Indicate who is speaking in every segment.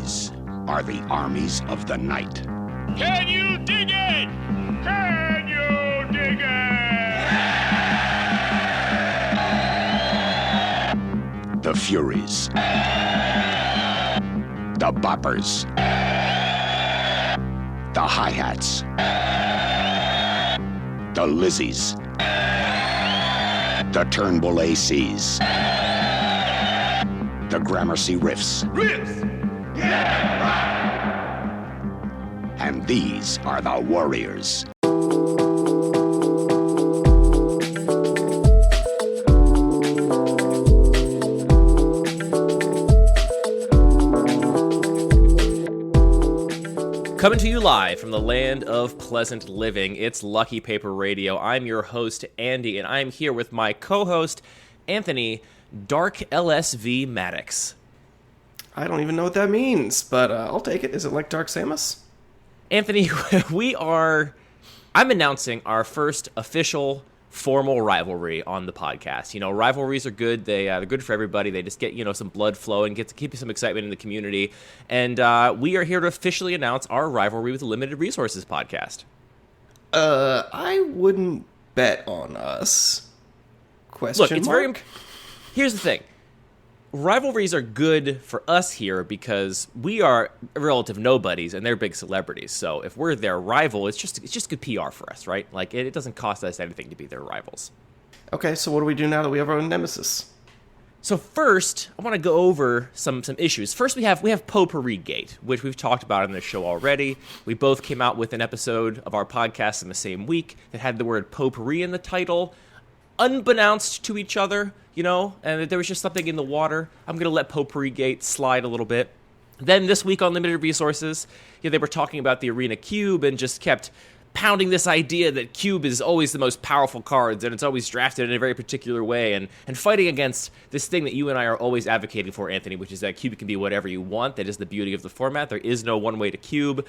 Speaker 1: These are the armies of the night.
Speaker 2: Can you dig it? Can you dig it?
Speaker 1: The Furies. The Boppers. The Hi-Hats. The Lizzies. The Turnbull ACs. The Gramercy Riffs.
Speaker 2: Riffs! Yeah!
Speaker 1: And these are the Warriors.
Speaker 3: Coming to you live from the land of pleasant living, it's Lucky Paper Radio. I'm your host, Andy, and I'm here with my co-host, Anthony Dark LSV Maddox.
Speaker 4: I don't even know what that means, but I'll take it. Is it like Dark Samus?
Speaker 3: Anthony, I'm announcing our first official formal rivalry on the podcast. You know, rivalries are good. They're good for everybody. They just get, some blood flowing, get to keep some excitement in the community. And we are here to officially announce our rivalry with the Limited Resources podcast.
Speaker 4: I wouldn't bet on us.
Speaker 3: Look, here's the thing. Rivalries are good for us here because we are relative nobodies and they're big celebrities. So if we're their rival, it's just good PR for us, right? Like it doesn't cost us anything to be their rivals.
Speaker 4: Okay, so what do we do now that we have our own nemesis?
Speaker 3: So first, I want to go over some issues. First, we have Potpourri Gate, which we've talked about in this show already. We both came out with an episode of our podcast in the same week that had the word potpourri in the title, unbeknownst to each other, and there was just something in the water. I'm going to let Potpourri Gate slide a little bit. Then this week on Limited Resources, they were talking about the Arena Cube and just kept pounding this idea that Cube is always the most powerful cards and it's always drafted in a very particular way and fighting against this thing that you and I are always advocating for, Anthony, which is that Cube can be whatever you want. That is the beauty of the format. There is no one way to Cube.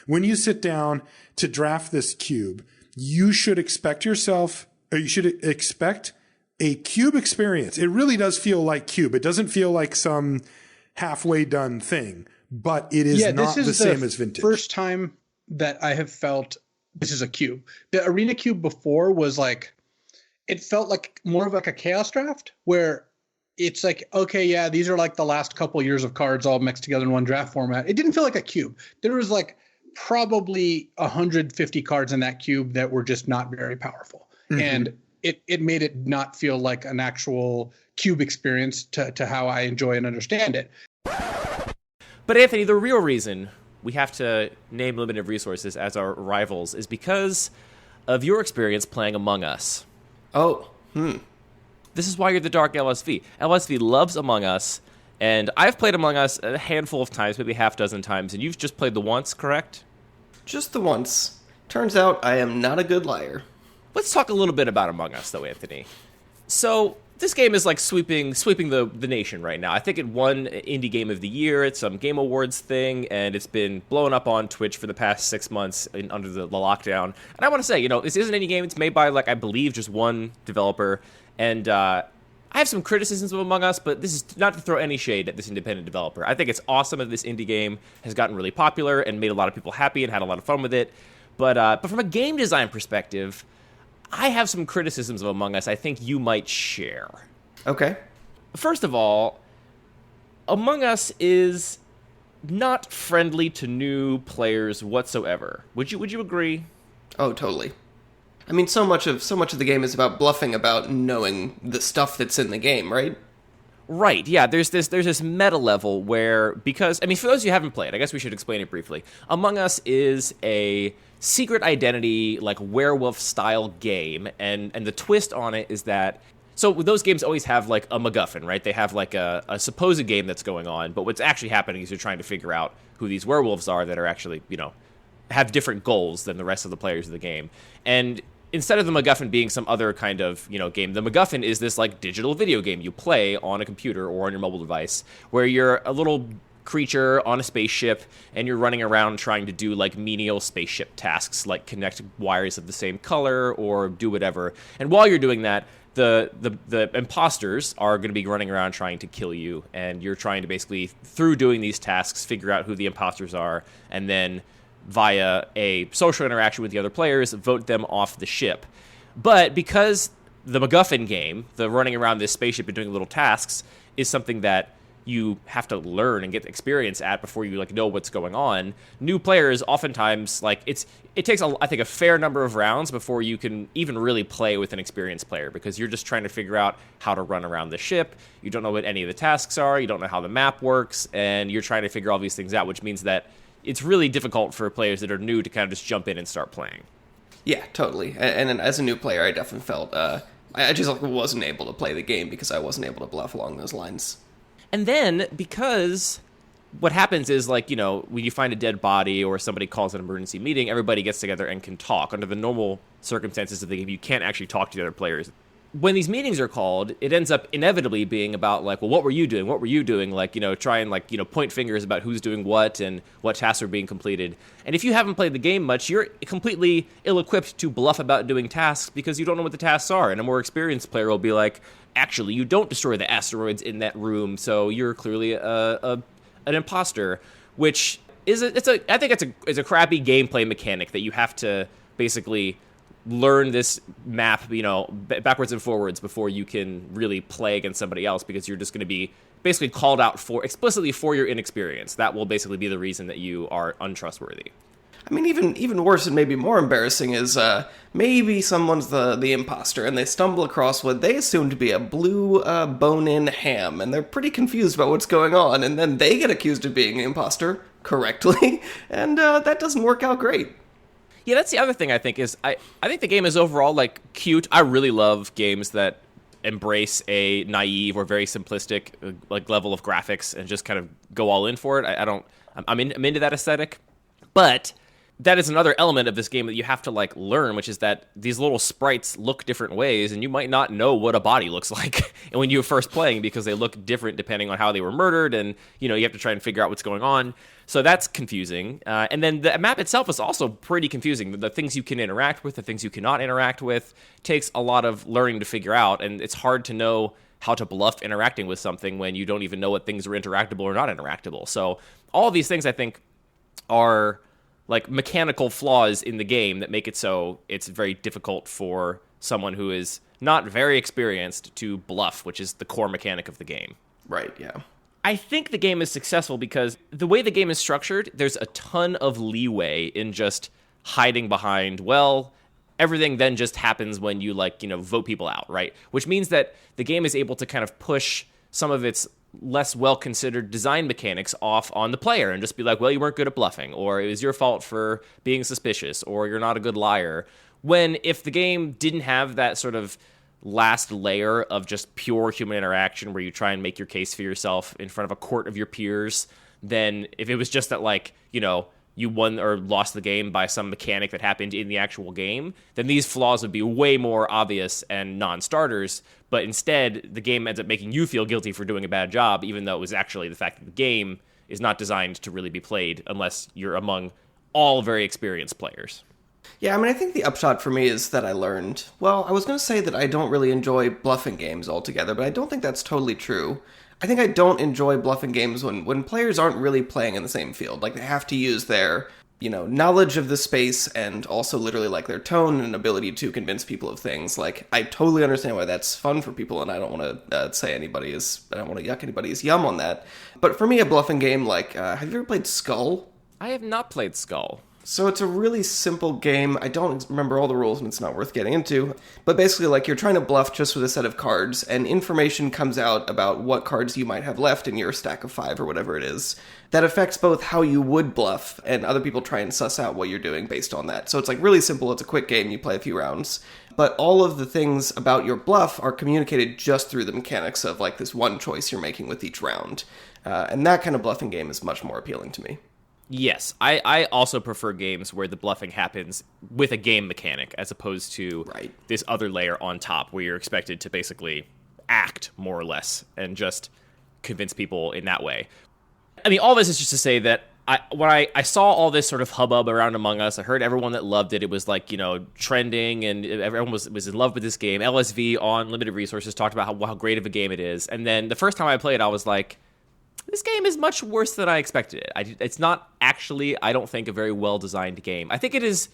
Speaker 5: When you sit down to draft this Cube, you should expect a Cube experience. It really does feel like Cube. It doesn't feel like some halfway done thing, but it is not the same as Vintage.
Speaker 6: First time that I have felt this is a Cube. The Arena Cube before was like, it felt like more of like a Chaos Draft where it's like, okay, yeah, these are like the last couple years of cards all mixed together in one draft format. It didn't feel like a Cube. There was like probably 150 cards in that Cube that were just not very powerful. Mm-hmm. And it made it not feel like an actual Cube experience to how I enjoy and understand it.
Speaker 3: But Anthony, the real reason we have to name Limited Resources as our rivals is because of your experience playing Among Us. This is why you're the Dark LSV. LSV loves Among Us, and I've played Among Us a handful of times, maybe half dozen times, and you've just played the once, correct?
Speaker 4: Just the once. Turns out I am not a good liar.
Speaker 3: Let's talk a little bit about Among Us, though, Anthony. So this game is like sweeping the nation right now. I think it won Indie Game of the Year. It's some Game Awards thing, and it's been blowing up on Twitch for the past 6 months under the lockdown. And I want to say, this isn't any game. It's made by, I believe, just one developer. And I have some criticisms of Among Us, but this is not to throw any shade at this independent developer. I think it's awesome that this indie game has gotten really popular and made a lot of people happy and had a lot of fun with it. But from a game design perspective, I have some criticisms of Among Us I think you might share.
Speaker 4: Okay.
Speaker 3: First of all, Among Us is not friendly to new players whatsoever. Would you agree?
Speaker 4: Oh, totally. I mean, so much of the game is about bluffing about knowing the stuff that's in the game, right?
Speaker 3: Right, yeah, there's this meta level where, because, for those of you who haven't played, I guess we should explain it briefly. Among Us is a secret identity, werewolf-style game, and the twist on it is that, so those games always have, a MacGuffin, right? They have, a supposed game that's going on, but what's actually happening is you're trying to figure out who these werewolves are that are actually, have different goals than the rest of the players of the game. And instead of the MacGuffin being some other kind of, game, the MacGuffin is this, digital video game you play on a computer or on your mobile device where you're a little creature on a spaceship and you're running around trying to do, menial spaceship tasks, like connect wires of the same color or do whatever. And while you're doing that, the imposters are going to be running around trying to kill you, and you're trying to basically, through doing these tasks, figure out who the imposters are, and then via a social interaction with the other players, vote them off the ship. But because the MacGuffin game, the running around this spaceship and doing little tasks, is something that you have to learn and get experience at before you know what's going on, new players oftentimes it takes I think a fair number of rounds before you can even really play with an experienced player, because you're just trying to figure out how to run around the ship. You don't know what any of the tasks are, you don't know how the map works, and you're trying to figure all these things out, which means that it's really difficult for players that are new to kind of just jump in and start playing.
Speaker 4: Yeah, totally. And as a new player, I definitely felt I just wasn't able to play the game because I wasn't able to bluff along those lines.
Speaker 3: And then, because what happens is, when you find a dead body or somebody calls an emergency meeting, everybody gets together and can talk. Under the normal circumstances of the game, you can't actually talk to the other players. When these meetings are called, it ends up inevitably being about, well, what were you doing? What were you doing? Try and, point fingers about who's doing what and what tasks are being completed. And if you haven't played the game much, you're completely ill-equipped to bluff about doing tasks because you don't know what the tasks are. And a more experienced player will be like, actually, you don't destroy the asteroids in that room, so you're clearly an imposter, which is I think it's a crappy gameplay mechanic that you have to basically learn this map, backwards and forwards before you can really play against somebody else, because you're just going to be basically called out explicitly for your inexperience. That will basically be the reason that you are untrustworthy.
Speaker 4: I mean, even worse and maybe more embarrassing is maybe someone's the imposter, and they stumble across what they assume to be a blue bone-in ham, and they're pretty confused about what's going on, and then they get accused of being the imposter correctly, and that doesn't work out great.
Speaker 3: Yeah, that's the other thing I think is I think the game is overall cute. I really love games that embrace a naive or very simplistic level of graphics and just kind of go all in for it. I'm into that aesthetic, but that is another element of this game that you have to learn, which is that these little sprites look different ways, and you might not know what a body looks like when you're first playing, because they look different depending on how they were murdered, and you have to try and figure out what's going on. So that's confusing. And then the map itself is also pretty confusing. The things you can interact with, the things you cannot interact with, takes a lot of learning to figure out, and it's hard to know how to bluff interacting with something when you don't even know what things are interactable or not interactable. So all of these things, I think, are mechanical flaws in the game that make it so it's very difficult for someone who is not very experienced to bluff, which is the core mechanic of the game.
Speaker 4: Right, yeah.
Speaker 3: I think the game is successful because the way the game is structured, there's a ton of leeway in just hiding behind, everything then just happens when you vote people out, right? Which means that the game is able to kind of push some of its less well-considered design mechanics off on the player and just be you weren't good at bluffing, or it was your fault for being suspicious, or you're not a good liar. When if the game didn't have that sort of last layer of just pure human interaction where you try and make your case for yourself in front of a court of your peers, then if it was just that you won or lost the game by some mechanic that happened in the actual game, then these flaws would be way more obvious and non-starters. But instead, the game ends up making you feel guilty for doing a bad job, even though it was actually the fact that the game is not designed to really be played unless you're among all very experienced players.
Speaker 4: Yeah, I mean, I think the upshot for me is that I learned, I was going to say that I don't really enjoy bluffing games altogether, but I don't think that's totally true. I think I don't enjoy bluffing games when players aren't really playing in the same field. They have to use their, knowledge of the space and also literally their tone and ability to convince people of things. I totally understand why that's fun for people, and I don't want to I don't want to yuck anybody's yum on that. But for me, a bluffing game, have you ever played Skull?
Speaker 3: I have not played Skull.
Speaker 4: So it's a really simple game. I don't remember all the rules, and it's not worth getting into. But basically, you're trying to bluff just with a set of cards, and information comes out about what cards you might have left in your stack of 5 or whatever it is. That affects both how you would bluff, and other people try and suss out what you're doing based on that. So it's really simple. It's a quick game. You play a few rounds. But all of the things about your bluff are communicated just through the mechanics of this one choice you're making with each round. And that kind of bluffing game is much more appealing to me.
Speaker 3: Yes, I also prefer games where the bluffing happens with a game mechanic as opposed to this other layer on top where you're expected to basically act more or less and just convince people in that way. I mean, all this is just to say that when I saw all this sort of hubbub around Among Us, I heard everyone that loved it. It was like, trending, and everyone was in love with this game. LSV on Limited Resources talked about how great of a game it is. And then the first time I played, I was like, this game is much worse than I expected it. It's not actually, I don't think, a very well-designed game. I think it is,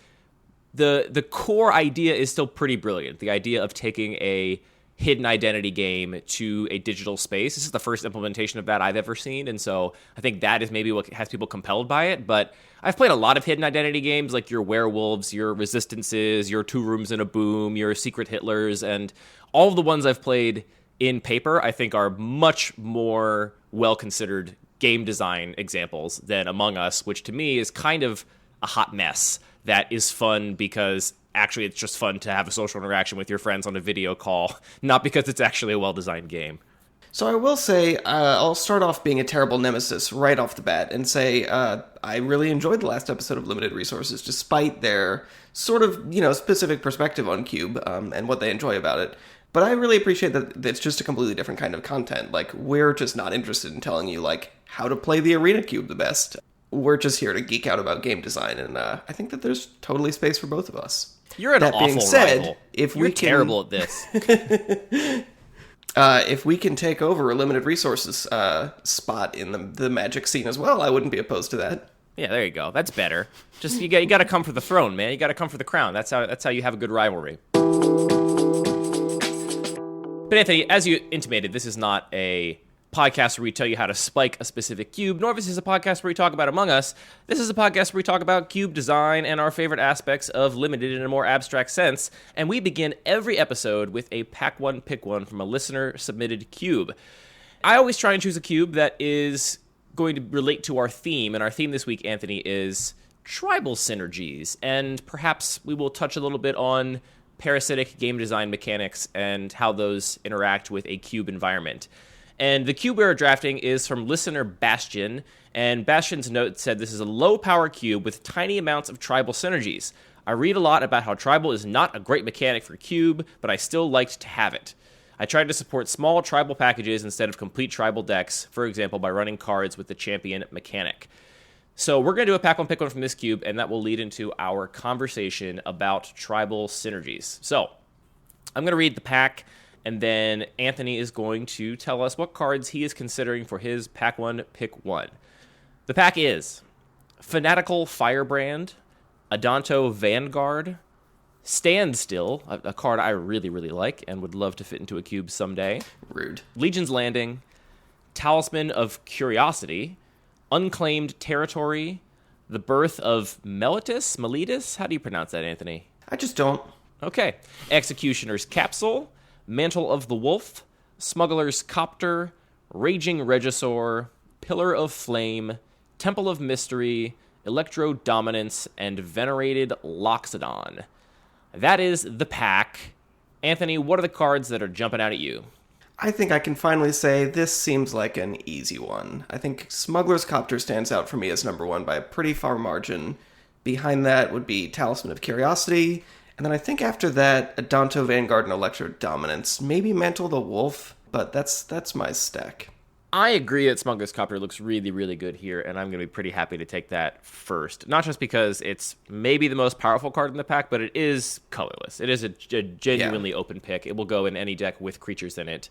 Speaker 3: the core idea is still pretty brilliant. The idea of taking a hidden identity game to a digital space. This is the first implementation of that I've ever seen, and so I think that is maybe what has people compelled by it. But I've played a lot of hidden identity games, like your werewolves, your resistances, your Two Rooms and a Boom, your secret Hitlers, and all of the ones I've played in paper I think are much more well-considered game design examples than Among Us, which to me is kind of a hot mess that is fun because actually it's just fun to have a social interaction with your friends on a video call, not because it's actually a well-designed game.
Speaker 4: So I will say, I'll start off being a terrible nemesis right off the bat and say I really enjoyed the last episode of Limited Resources, despite their sort of, specific perspective on Cube and what they enjoy about it. But I really appreciate that it's just a completely different kind of content. Like, we're just not interested in telling you, how to play the Arena Cube the best. We're just here to geek out about game design, and I think that there's totally space for both of us.
Speaker 3: You're an awful rival. You're terrible at this.
Speaker 4: If we can take over a Limited Resources spot in the Magic scene as well, I wouldn't be opposed to that.
Speaker 3: Yeah, there you go. That's better. Just you got to come for the throne, man. You got to come for the crown. That's how you have a good rivalry. But Anthony, as you intimated, this is not a podcast where we tell you how to spike a specific cube, nor this is a podcast where we talk about Among Us. This is a podcast where we talk about cube design and our favorite aspects of Limited in a more abstract sense, and we begin every episode with a Pack One Pick One from a listener-submitted cube. I always try and choose a cube that is going to relate to our theme, and our theme this week, Anthony, is tribal synergies, and perhaps we will touch a little bit on parasitic game design mechanics and how those interact with a cube environment. And the cube we're drafting is from listener Bastion, and Bastion's note said this is a low-power cube with tiny amounts of tribal synergies. I read a lot about how tribal is not a great mechanic for cube, but I still liked to have it. I tried to support small tribal packages instead of complete tribal decks, for example, by running cards with the champion mechanic. So we're going to do a Pack One Pick One from this cube, and that will lead into our conversation about tribal synergies. So I'm going to read the pack, and then Anthony is going to tell us what cards he is considering for his Pack One Pick One. The pack is Fanatical Firebrand, Adanto Vanguard, Standstill, a card I really, really like and would love to fit into a cube someday.
Speaker 4: Rude.
Speaker 3: Legion's Landing, Talisman of Curiosity, Unclaimed Territory, The Birth of Meletis? How do you pronounce that, Anthony?
Speaker 4: I just don't.
Speaker 3: Okay. Executioner's Capsule, Mantle of the Wolf, Smuggler's Copter, Raging Regisaur, Pillar of Flame, Temple of Mystery, Electro Dominance, and Venerated Loxodon. That is the pack. Anthony, what are the cards that are jumping out at you?
Speaker 4: I think I can finally say this seems like an easy one. I think Smuggler's Copter stands out for me as number one by a pretty far margin. Behind that would be Talisman of Curiosity, and then I think after that, Adanto Vanguard and Electro Dominance. Maybe Mantle the Wolf, but that's my stack.
Speaker 3: I agree that Smuggler's Copter looks really, really good here, and I'm going to be pretty happy to take that first. Not just because it's maybe the most powerful card in the pack, but it is colorless. It is a genuinely open pick. It will go in any deck with creatures in it.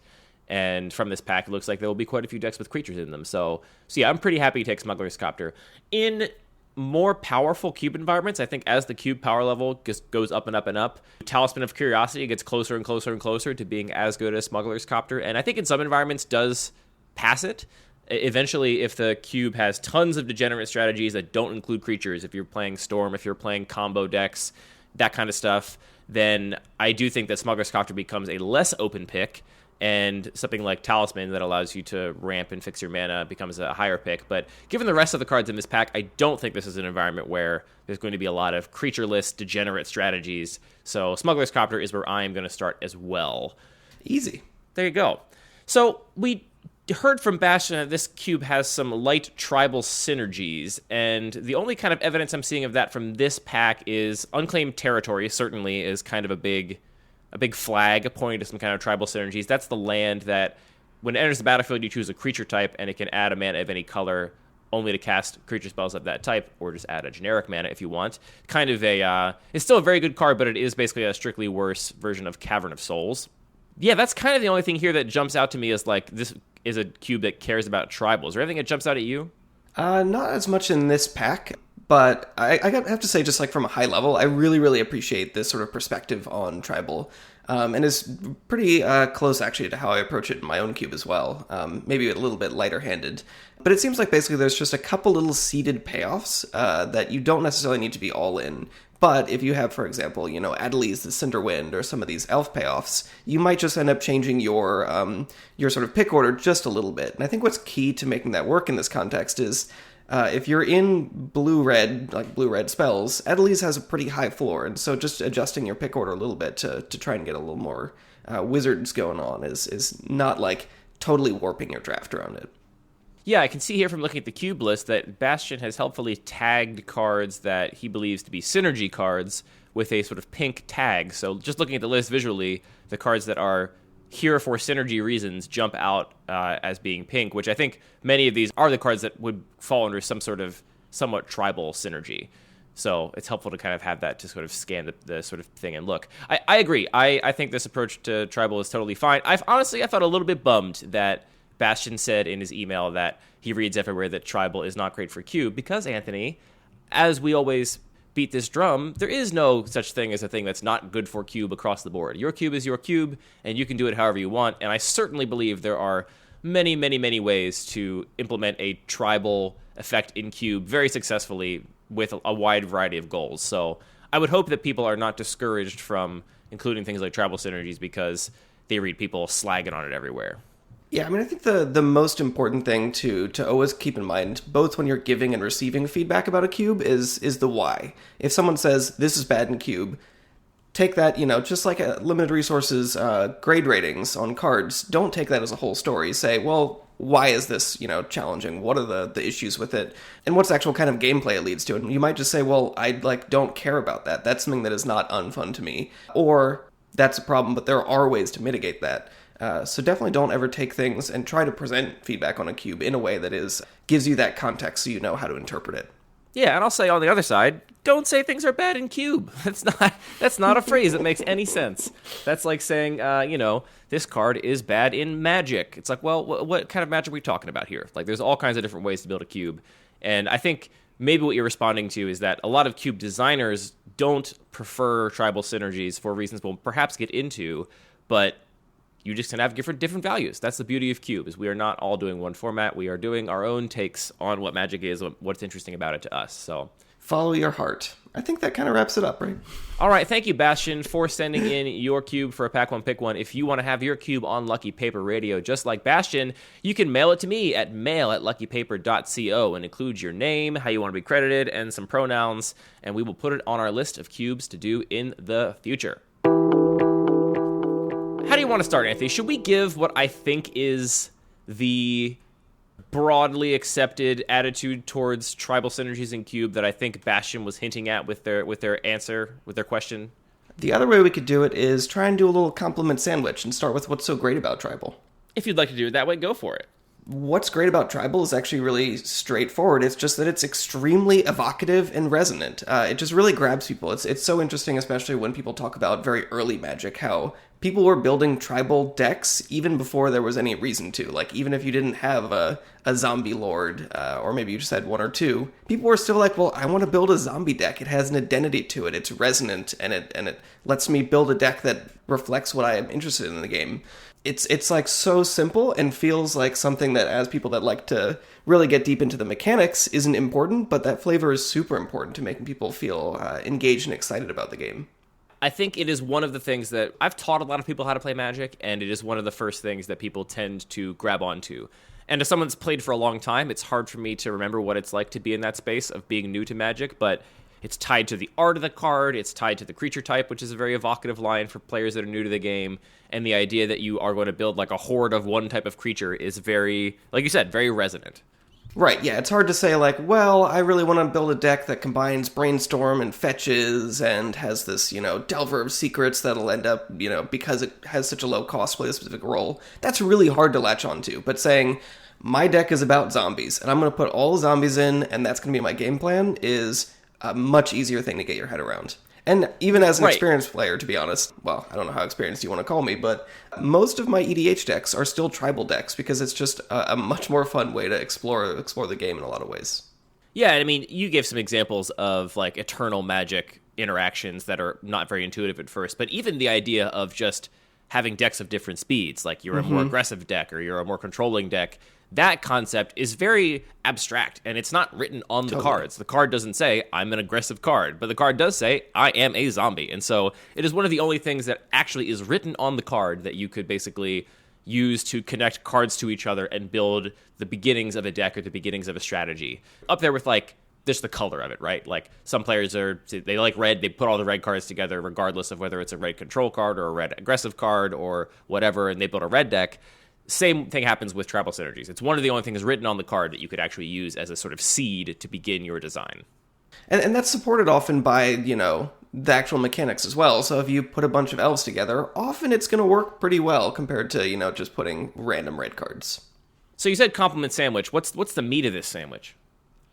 Speaker 3: And from this pack, it looks like there will be quite a few decks with creatures in them. So yeah, I'm pretty happy to take Smuggler's Copter. In more powerful cube environments, I think as the cube power level just goes up and up and up, Talisman of Curiosity gets closer and closer and closer to being as good as Smuggler's Copter. And I think in some environments does pass it. Eventually, if the cube has tons of degenerate strategies that don't include creatures, if you're playing Storm, if you're playing combo decks, that kind of stuff, then I do think that Smuggler's Copter becomes a less open pick, and something like Talisman that allows you to ramp and fix your mana becomes a higher pick. But given the rest of the cards in this pack, I don't think this is an environment where there's going to be a lot of creatureless, degenerate strategies. So Smuggler's Copter is where I am going to start as well.
Speaker 4: Easy.
Speaker 3: There you go. So we heard from Bastion that this cube has some light tribal synergies, and the only kind of evidence I'm seeing of that from this pack is Unclaimed Territory certainly is kind of a big flag pointing to some kind of tribal synergies. That's the land that when it enters the battlefield, you choose a creature type, and it can add a mana of any color only to cast creature spells of that type, or just add a generic mana if you want. Kind of it's still a very good card, but it is basically a strictly worse version of Cavern of Souls. Yeah, that's kind of the only thing here that jumps out to me as like, this is a cube that cares about tribals. Is there anything that jumps out at you?
Speaker 4: Not as much in this pack, but I have to say, just like from a high level, I really, really appreciate this sort of perspective on tribal. And it's pretty close, actually, to how I approach it in my own cube as well. Maybe a little bit lighter-handed. But it seems like basically there's just a couple little seeded payoffs that you don't necessarily need to be all in. But if you have, for example, Adeliz the Cinderwind or some of these elf payoffs, you might just end up changing your sort of pick order just a little bit. And I think what's key to making that work in this context is if you're in blue-red, like blue-red spells, Adeliz has a pretty high floor, and so just adjusting your pick order a little bit to try and get a little more wizards going on is not like totally warping your draft around it.
Speaker 3: Yeah, I can see here from looking at the cube list that Bastion has helpfully tagged cards that he believes to be synergy cards with a sort of pink tag. So just looking at the list visually, the cards that are here for synergy reasons jump out as being pink, which I think many of these are the cards that would fall under some sort of somewhat tribal synergy. So it's helpful to kind of have that to sort of scan the sort of thing and look. I agree. I think this approach to tribal is totally fine. I felt a little bit bummed that Bastion said in his email that he reads everywhere that tribal is not great for cube, because, Anthony, as we always beat this drum, there is no such thing as a thing that's not good for cube across the board. Your cube is your cube, and you can do it however you want, and I certainly believe there are many, many, many ways to implement a tribal effect in cube very successfully with a wide variety of goals. So I would hope that people are not discouraged from including things like tribal synergies because they read people slagging on it everywhere.
Speaker 4: Yeah, I mean, I think the most important thing to always keep in mind, both when you're giving and receiving feedback about a cube, is the why. If someone says, this is bad in cube, take that, just like limited resources grade ratings on cards, don't take that as a whole story. Say, well, why is this, challenging? What are the issues with it? And what's the actual kind of gameplay it leads to? And you might just say, well, I don't care about that. That's something that is not unfun to me. Or, that's a problem, but there are ways to mitigate that. So definitely don't ever take things and try to present feedback on a cube in a way that gives you that context so you know how to interpret it.
Speaker 3: Yeah, and I'll say on the other side, don't say things are bad in cube. That's not a phrase that makes any sense. That's like saying, this card is bad in Magic. It's like, well, what kind of Magic are we talking about here? Like, there's all kinds of different ways to build a cube. And I think maybe what you're responding to is that a lot of cube designers don't prefer tribal synergies for reasons we'll perhaps get into, but you just can have different values. That's the beauty of Cube, is we are not all doing one format. We are doing our own takes on what Magic is, what's interesting about it to us. So
Speaker 4: follow your heart. I think that kind of wraps it up, right?
Speaker 3: All right, thank you, Bastion, for sending in your cube for a Pack 1 Pick 1. If you want to have your cube on Lucky Paper Radio, just like Bastion, you can mail it to me at mail@luckypaper.co and include your name, how you want to be credited, and some pronouns, and we will put it on our list of cubes to do in the future. How do you want to start, Anthony? Should we give what I think is the broadly accepted attitude towards tribal synergies in Cube that I think Bastion was hinting at with their question?
Speaker 4: The other way we could do it is try and do a little compliment sandwich and start with what's so great about tribal.
Speaker 3: If you'd like to do it that way, go for it.
Speaker 4: What's great about tribal is actually really straightforward. It's just that it's extremely evocative and resonant. It just really grabs people. It's so interesting, especially when people talk about very early Magic, how people were building tribal decks even before there was any reason to. Like, even if you didn't have a zombie lord, or maybe you just had one or two, people were still like, well, I want to build a zombie deck. It has an identity to it. It's resonant, and it lets me build a deck that reflects what I am interested in the game. It's like so simple and feels like something that, as people that like to really get deep into the mechanics, isn't important, but that flavor is super important to making people feel engaged and excited about the game.
Speaker 3: I think it is one of the things that I've taught a lot of people how to play Magic, and it is one of the first things that people tend to grab onto. And as someone that's played for a long time, it's hard for me to remember what it's like to be in that space of being new to Magic, but it's tied to the art of the card, it's tied to the creature type, which is a very evocative line for players that are new to the game, and the idea that you are going to build like a horde of one type of creature is very, like you said, very resonant.
Speaker 4: Right, yeah, it's hard to say, like, well, I really want to build a deck that combines Brainstorm and Fetches and has this, Delver of Secrets that'll end up, because it has such a low cost, play a specific role. That's really hard to latch onto, but saying, my deck is about zombies, and I'm going to put all the zombies in, and that's going to be my game plan, is a much easier thing to get your head around. And even as an experienced player, to be honest, well, I don't know how experienced you want to call me, but most of my EDH decks are still tribal decks because it's just a much more fun way to explore the game in a lot of ways.
Speaker 3: Yeah, I mean, you gave some examples of like eternal magic interactions that are not very intuitive at first, but even the idea of just having decks of different speeds, like you're a more aggressive deck or you're a more controlling deck, that concept is very abstract, and it's not written on the cards. The card doesn't say, I'm an aggressive card, but the card does say, I am a zombie. And so it is one of the only things that actually is written on the card that you could basically use to connect cards to each other and build the beginnings of a deck or the beginnings of a strategy. Up there with, like, just the color of it, right? Like, some players they like red, they put all the red cards together regardless of whether it's a red control card or a red aggressive card or whatever, and they build a red deck. Same thing happens with tribal synergies. It's one of the only things written on the card that you could actually use as a sort of seed to begin your design.
Speaker 4: And that's supported often by, the actual mechanics as well. So if you put a bunch of elves together, often it's going to work pretty well compared to, just putting random red cards.
Speaker 3: So you said compliment sandwich. What's the meat of this sandwich?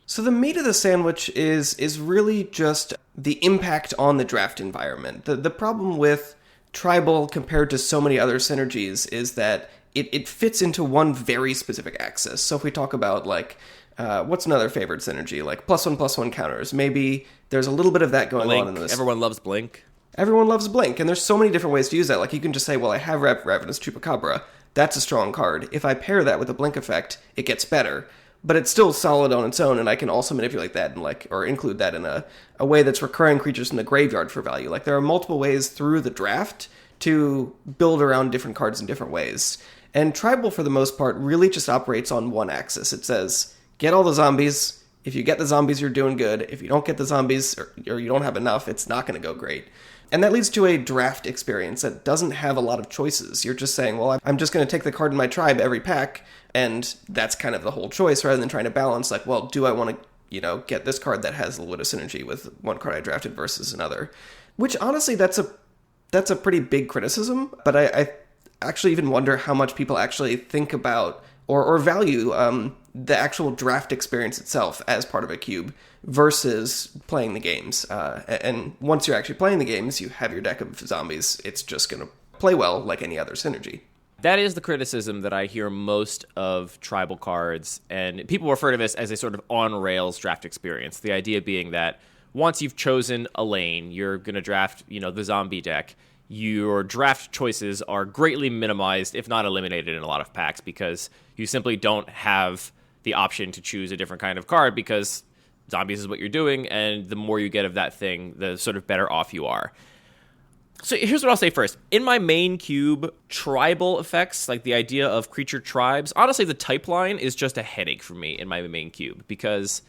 Speaker 4: So the meat of the sandwich is really just the impact on the draft environment. The problem with tribal compared to so many other synergies is that it fits into one very specific axis. So if we talk about, like, what's another favorite synergy? Like, +1/+1 counters. Maybe there's a little bit of that going
Speaker 3: Blink.
Speaker 4: on in this.
Speaker 3: Everyone loves Blink.
Speaker 4: Everyone loves Blink, and there's so many different ways to use that. Like, you can just say, well, I have Ravenous Cube Cobra. That's a strong card. If I pair that with a Blink effect, it gets better. But it's still solid on its own, and I can also manipulate that and or include that in a way that's recurring creatures in the graveyard for value. Like, there are multiple ways through the draft to build around different cards in different ways. And tribal, for the most part, really just operates on one axis. It says, get all the zombies. If you get the zombies, you're doing good. If you don't get the zombies, or you don't have enough, it's not going to go great. And that leads to a draft experience that doesn't have a lot of choices. You're just saying, well, I'm just going to take the card in my tribe every pack, and that's kind of the whole choice, rather than trying to balance, like, well, do I want to, get this card that has a little bit of synergy with one card I drafted versus another? Which, honestly, that's a pretty big criticism, but I actually even wonder how much people actually think about or value the actual draft experience itself as part of a cube versus playing the games. And once you're actually playing the games, you have your deck of zombies. It's just going to play well like any other synergy.
Speaker 3: That is the criticism that I hear most of tribal cards, and people refer to this as a sort of on-rails draft experience. The idea being that once you've chosen a lane, you're going to draft, the zombie deck. Your draft choices are greatly minimized, if not eliminated, in a lot of packs because you simply don't have the option to choose a different kind of card because zombies is what you're doing, and the more you get of that thing, the sort of better off you are. So here's what I'll say first. In my main cube, tribal effects, like the idea of creature tribes, honestly, the type line is just a headache for me in my main cube because,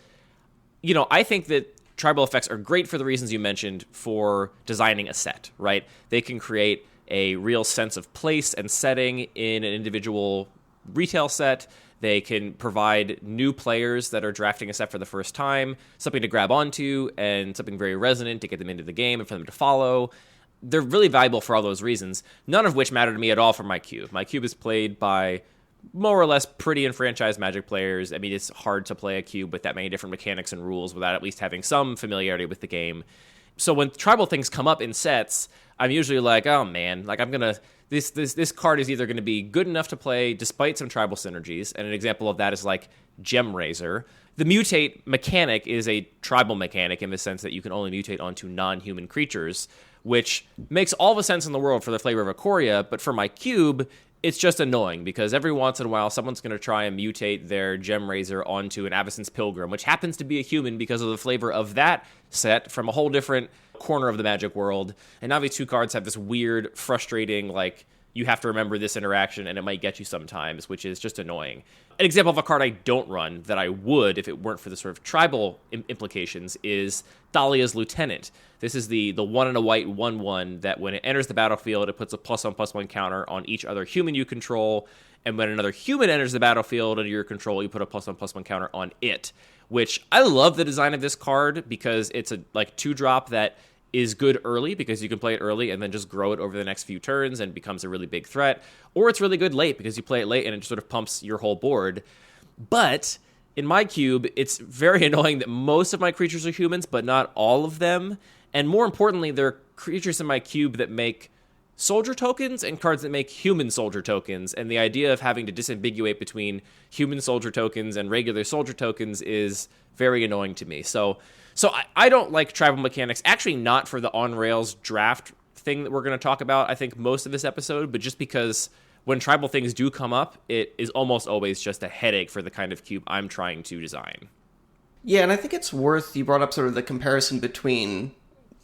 Speaker 3: I think that tribal effects are great for the reasons you mentioned for designing a set, right? They can create a real sense of place and setting in an individual retail set. They can provide new players that are drafting a set for the first time something to grab onto and something very resonant to get them into the game and for them to follow. They're really valuable for all those reasons, none of which matter to me at all for my cube. My cube is played by more or less pretty and franchise Magic players. I mean, it's hard to play a cube with that many different mechanics and rules without at least having some familiarity with the game. So when tribal things come up in sets, I'm usually like, oh man, like this card is either going to be good enough to play despite some tribal synergies, and an example of that is like Gem Razor. The mutate mechanic is a tribal mechanic in the sense that you can only mutate onto non-human creatures, which makes all the sense in the world for the flavor of Ikoria, but for my cube, it's just annoying because every once in a while someone's going to try and mutate their Gem Razor onto an Avacyn's Pilgrim, which happens to be a human because of the flavor of that set from a whole different corner of the Magic world. And now these two cards have this weird, frustrating, like, you have to remember this interaction, and it might get you sometimes, which is just annoying. An example of a card I don't run that I would if it weren't for the sort of tribal implications is Thalia's Lieutenant. This is the 1 and a white 1/1 that when it enters the battlefield, it puts a +1/+1 counter on each other human you control, and when another human enters the battlefield under your control, you put a +1/+1 counter on it, which I love the design of this card because it's a 2-drop that is good early because you can play it early and then just grow it over the next few turns and becomes a really big threat. Or it's really good late because you play it late and it just sort of pumps your whole board. But in my cube, it's very annoying that most of my creatures are humans, but not all of them. And more importantly, there are creatures in my cube that make soldier tokens and cards that make human soldier tokens. And the idea of having to disambiguate between human soldier tokens and regular soldier tokens is very annoying to me. So I don't like tribal mechanics, actually not for the on-rails draft thing that we're going to talk about, I think, most of this episode, but just because when tribal things do come up, it is almost always just a headache for the kind of cube I'm trying to design.
Speaker 4: Yeah, and I think it's worth, you brought up sort of the comparison between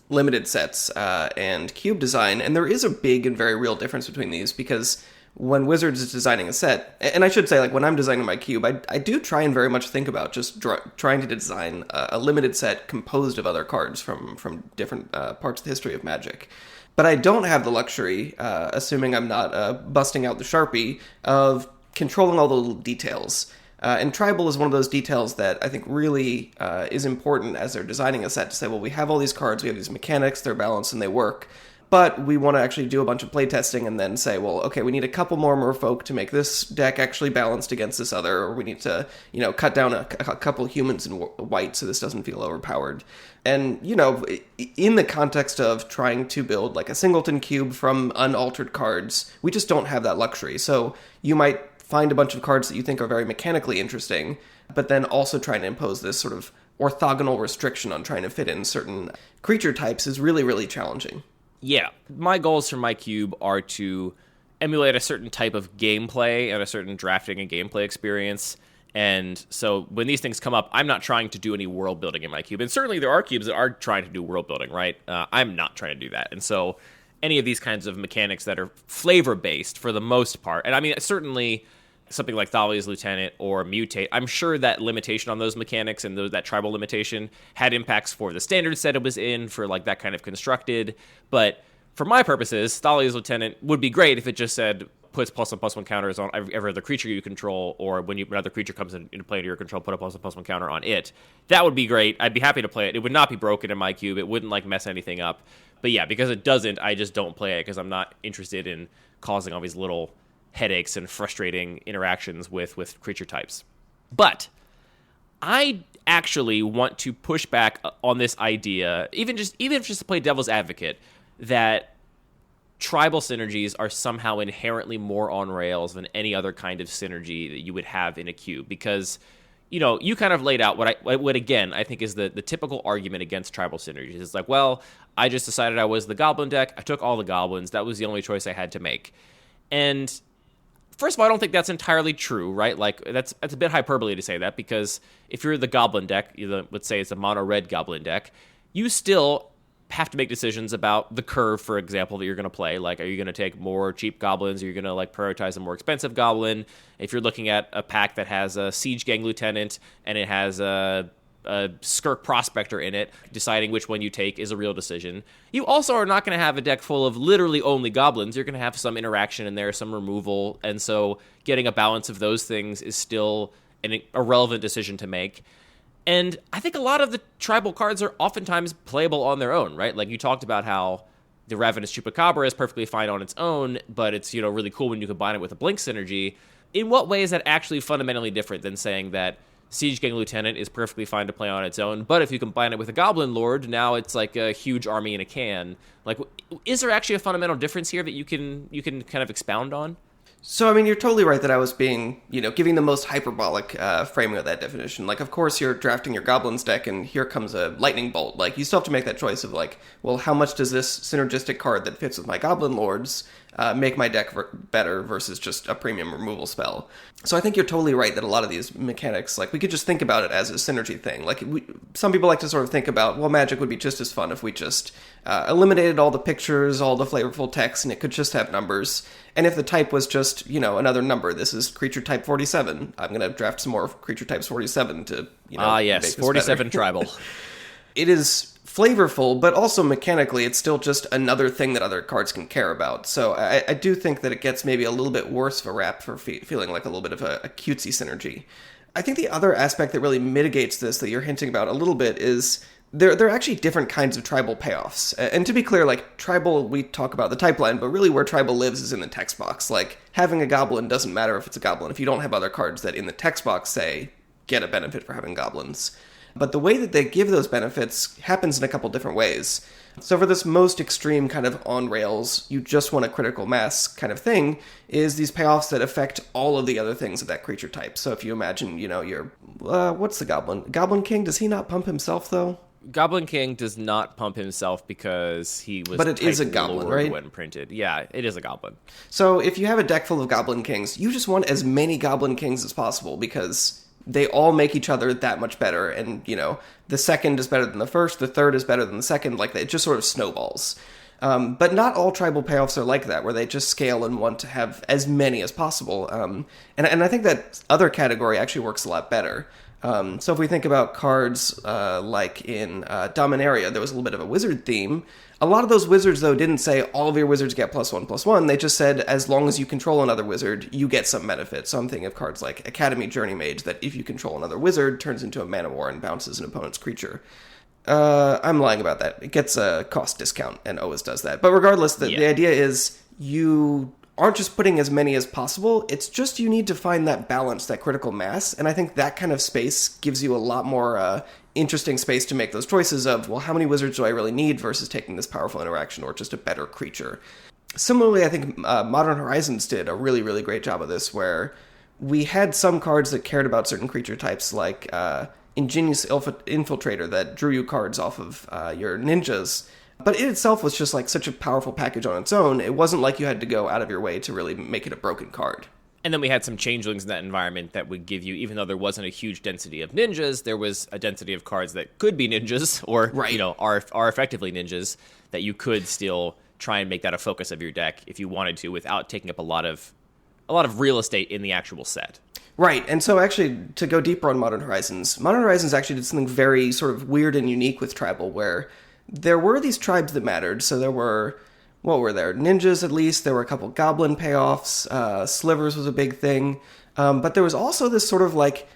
Speaker 4: limited sets and cube design, and there is a big and very real difference between these, because when Wizards is designing a set, and I should say, when I'm designing my cube, I do try and very much think about just trying to design a limited set composed of other cards from different parts of the history of Magic. But I don't have the luxury, assuming I'm not busting out the Sharpie, of controlling all the little details. And Tribal is one of those details that I think really is important as they're designing a set to say, well, we have all these cards, we have these mechanics, they're balanced and they work. But we want to actually do a bunch of playtesting and then say, well, okay, we need a couple more Merfolk to make this deck actually balanced against this other, or we need to, cut down a couple humans in white so this doesn't feel overpowered. And, in the context of trying to build a singleton cube from unaltered cards, we just don't have that luxury. So you might find a bunch of cards that you think are very mechanically interesting, but then also trying to impose this sort of orthogonal restriction on trying to fit in certain creature types is really, really challenging.
Speaker 3: Yeah, my goals for my cube are to emulate a certain type of gameplay and a certain drafting and gameplay experience. And so when these things come up, I'm not trying to do any world building in my cube. And certainly there are cubes that are trying to do world building, right? I'm not trying to do that. And so any of these kinds of mechanics that are flavor-based for the most part, and I mean, certainly something like Thalia's Lieutenant or Mutate, I'm sure that limitation on those mechanics and that tribal limitation had impacts for the standard set it was in, for that kind of constructed. But for my purposes, Thalia's Lieutenant would be great if it just said puts +1/+1 counters on every other creature you control, or when another creature comes into play to your control, put a +1/+1 counter on it. That would be great. I'd be happy to play it. It would not be broken in my cube. It wouldn't mess anything up. But yeah, because it doesn't, I just don't play it because I'm not interested in causing all these little headaches and frustrating interactions with creature types. But I actually want to push back on this idea, even if just to play devil's advocate, that tribal synergies are somehow inherently more on rails than any other kind of synergy that you would have in a cube. Because, you kind of laid out what again, I think is the typical argument against tribal synergies. It's well, I just decided I was the goblin deck. I took all the goblins. That was the only choice I had to make. And first of all, I don't think that's entirely true, right? That's a bit hyperbole to say that, because if you're the goblin deck, let's say it's a mono-red goblin deck, you still have to make decisions about the curve, for example, that you're going to play. Are you going to take more cheap goblins? Are you going to prioritize a more expensive goblin? If you're looking at a pack that has a Siege Gang Lieutenant and it has a Skirk Prospector in it, deciding which one you take is a real decision. You also are not going to have a deck full of literally only goblins. You're going to have some interaction in there, some removal, and so getting a balance of those things is still a relevant decision to make. And I think a lot of the tribal cards are oftentimes playable on their own, right? You talked about how the Ravenous Cube Cobra is perfectly fine on its own, but it's really cool when you combine it with a Blink synergy. In what way is that actually fundamentally different than saying that Siege Gang Lieutenant is perfectly fine to play on its own, but if you combine it with a Goblin Lord, now it's a huge army in a can. Is there actually a fundamental difference here that you can kind of expound on?
Speaker 4: So, you're totally right that I was being, giving the most hyperbolic framing of that definition. Of course, you're drafting your Goblins deck, and here comes a Lightning Bolt. You still have to make that choice of, well, how much does this synergistic card that fits with my Goblin Lords make my deck better versus just a premium removal spell. So I think you're totally right that a lot of these mechanics, like, we could just think about it as a synergy thing. Like, some people like to sort of think about, well, Magic would be just as fun if we just eliminated all the pictures, all the flavorful text, and it could just have numbers. And if the type was just, another number, this is creature type 47. I'm going to draft some more creature types 47 to,
Speaker 3: yes, 47 tribal.
Speaker 4: It is flavorful, but also mechanically, it's still just another thing that other cards can care about. So I do think that it gets maybe a little bit worse of a rap for feeling like a little bit of a cutesy synergy. I think the other aspect that really mitigates this that you're hinting about a little bit is there are actually different kinds of tribal payoffs. And to be clear, like, tribal, we talk about the type line, but really where tribal lives is in the text box. Like, having a goblin doesn't matter if it's a goblin if you don't have other cards that in the text box say, get a benefit for having goblins. But the way that they give those benefits happens in a couple different ways. So for this most extreme kind of on-rails, you just want a critical mass kind of thing, is these payoffs that affect all of the other things of that creature type. So if you imagine, your, what's the goblin? Goblin King, does he not pump himself, though?
Speaker 3: Goblin King does not pump himself because he was.
Speaker 4: But it is a goblin, right?
Speaker 3: When printed, yeah, it is a goblin.
Speaker 4: So if you have a deck full of Goblin Kings, you just want as many Goblin Kings as possible because they all make each other that much better. And the second is better than the first, the third is better than the second. Like, it just sort of snowballs. But not all tribal payoffs are like that, where they just scale and want to have as many as possible. And I think that other category actually works a lot better. So if we think about cards like in Dominaria, there was a little bit of a wizard theme. A lot of those wizards, though, didn't say all of your wizards get +1/+1. They just said as long as you control another wizard, you get some benefit. So I'm thinking of cards like Academy Journey Mage, that if you control another wizard, turns into a mana war and bounces an opponent's creature. I'm lying about that. It gets a cost discount and always does that. But regardless, the idea is you aren't just putting as many as possible. It's just you need to find that balance, that critical mass. And I think that kind of space gives you a lot more interesting space to make those choices of, well, how many wizards do I really need versus taking this powerful interaction or just a better creature. Similarly, I think Modern Horizons did a really, really great job of this, where we had some cards that cared about certain creature types, like Ingenious Infiltrator that drew you cards off of your ninjas. But it itself was just like such a powerful package on its own. It wasn't like you had to go out of your way to really make it a broken card.
Speaker 3: And then we had some changelings in that environment that would give you, even though there wasn't a huge density of ninjas, there was a density of cards that could be ninjas or, are effectively ninjas that you could still try and make that a focus of your deck if you wanted to without taking up a lot of real estate in the actual set.
Speaker 4: Right, and so actually, to go deeper on Modern Horizons actually did something very sort of weird and unique with Tribal, where there were these tribes that mattered. So there were, what were there? Ninjas, at least. There were a couple goblin payoffs. Slivers was a big thing. But there was also this sort of like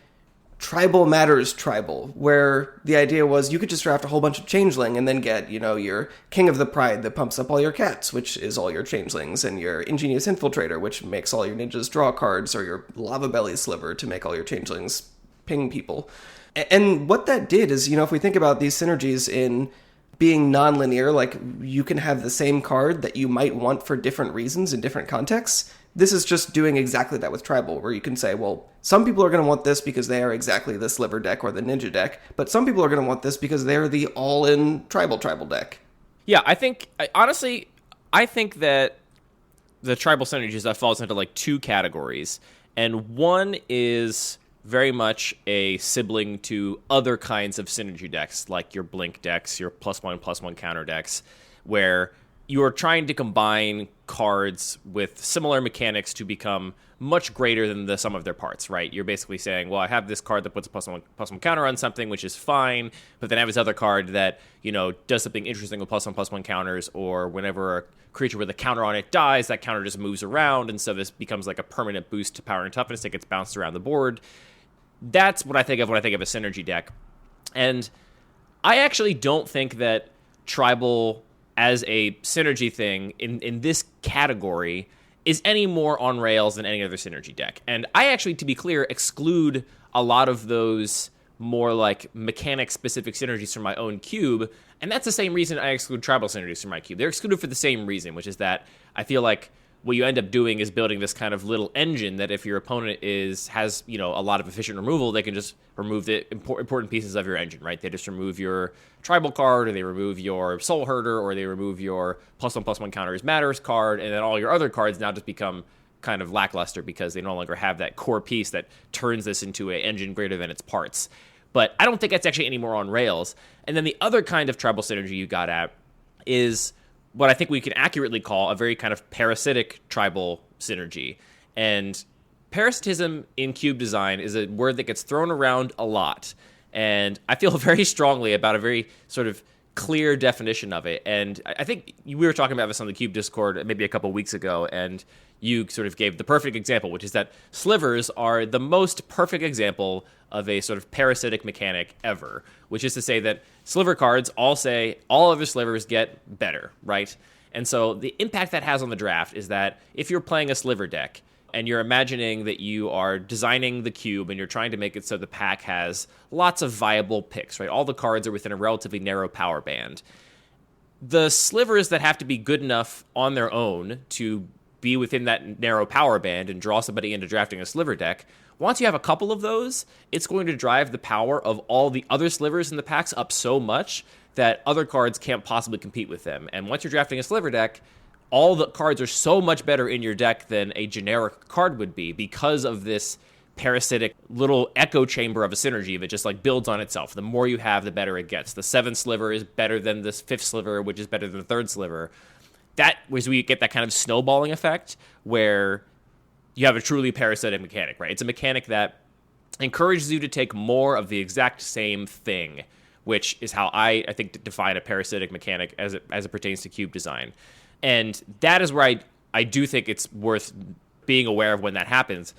Speaker 4: tribal matters tribal, where the idea was you could just draft a whole bunch of changeling and then get, your King of the Pride that pumps up all your cats, which is all your changelings, and your Ingenious Infiltrator, which makes all your ninjas draw cards, or your Lava Belly Sliver to make all your changelings ping people. And what that did is, if we think about these synergies in being non-linear, like you can have the same card that you might want for different reasons in different contexts. This is just doing exactly that with Tribal, where you can say, well, some people are going to want this because they are exactly the Sliver deck or the Ninja deck, but some people are going to want this because they're the all-in tribal deck.
Speaker 3: Yeah, I think that the tribal synergies that falls into like two categories, and one is very much a sibling to other kinds of synergy decks, like your Blink decks, your +1/+1 counter decks, where you are trying to combine cards with similar mechanics to become much greater than the sum of their parts, right? You're basically saying, well, I have this card that puts a +1/+1 counter on something, which is fine, but then I have this other card that, does something interesting with +1/+1 counters, or whenever a creature with a counter on it dies, that counter just moves around, and so this becomes like a permanent boost to power and toughness that gets bounced around the board. That's what I think of when I think of a synergy deck. And I actually don't think that Tribal as a synergy thing in this category is any more on rails than any other synergy deck. And I actually, to be clear, exclude a lot of those more like mechanic-specific synergies from my own cube, and that's the same reason I exclude Tribal synergies from my cube. They're excluded for the same reason, which is that I feel like what you end up doing is building this kind of little engine that if your opponent has a lot of efficient removal, they can just remove the important pieces of your engine, right? They just remove your tribal card, or they remove your soul herder, or they remove your +1/+1 counters matters card, and then all your other cards now just become kind of lackluster because they no longer have that core piece that turns this into an engine greater than its parts. But I don't think that's actually any more on rails. And then the other kind of tribal synergy you got at is what I think we can accurately call a very kind of parasitic tribal synergy. And parasitism in cube design is a word that gets thrown around a lot. And I feel very strongly about a very sort of clear definition of it. And I think we were talking about this on the Cube Discord maybe a couple weeks ago, and you sort of gave the perfect example, which is that slivers are the most perfect example of a sort of parasitic mechanic ever, which is to say that sliver cards all say all other slivers get better, right? And so the impact that has on the draft is that if you're playing a sliver deck and you're imagining that you are designing the cube and you're trying to make it so the pack has lots of viable picks, right? All the cards are within a relatively narrow power band. The slivers that have to be good enough on their own to be within that narrow power band and draw somebody into drafting a sliver deck, once you have a couple of those, it's going to drive the power of all the other slivers in the packs up so much that other cards can't possibly compete with them. And once you're drafting a sliver deck, all the cards are so much better in your deck than a generic card would be because of this parasitic little echo chamber of a synergy that just like builds on itself. The more you have, the better it gets. The 7th sliver is better than the 5th sliver, which is better than the 3rd sliver. That was where you get that kind of snowballing effect where you have a truly parasitic mechanic, right? It's a mechanic that encourages you to take more of the exact same thing, which is how I think define a parasitic mechanic as it pertains to cube design. And that is where I do think it's worth being aware of when that happens.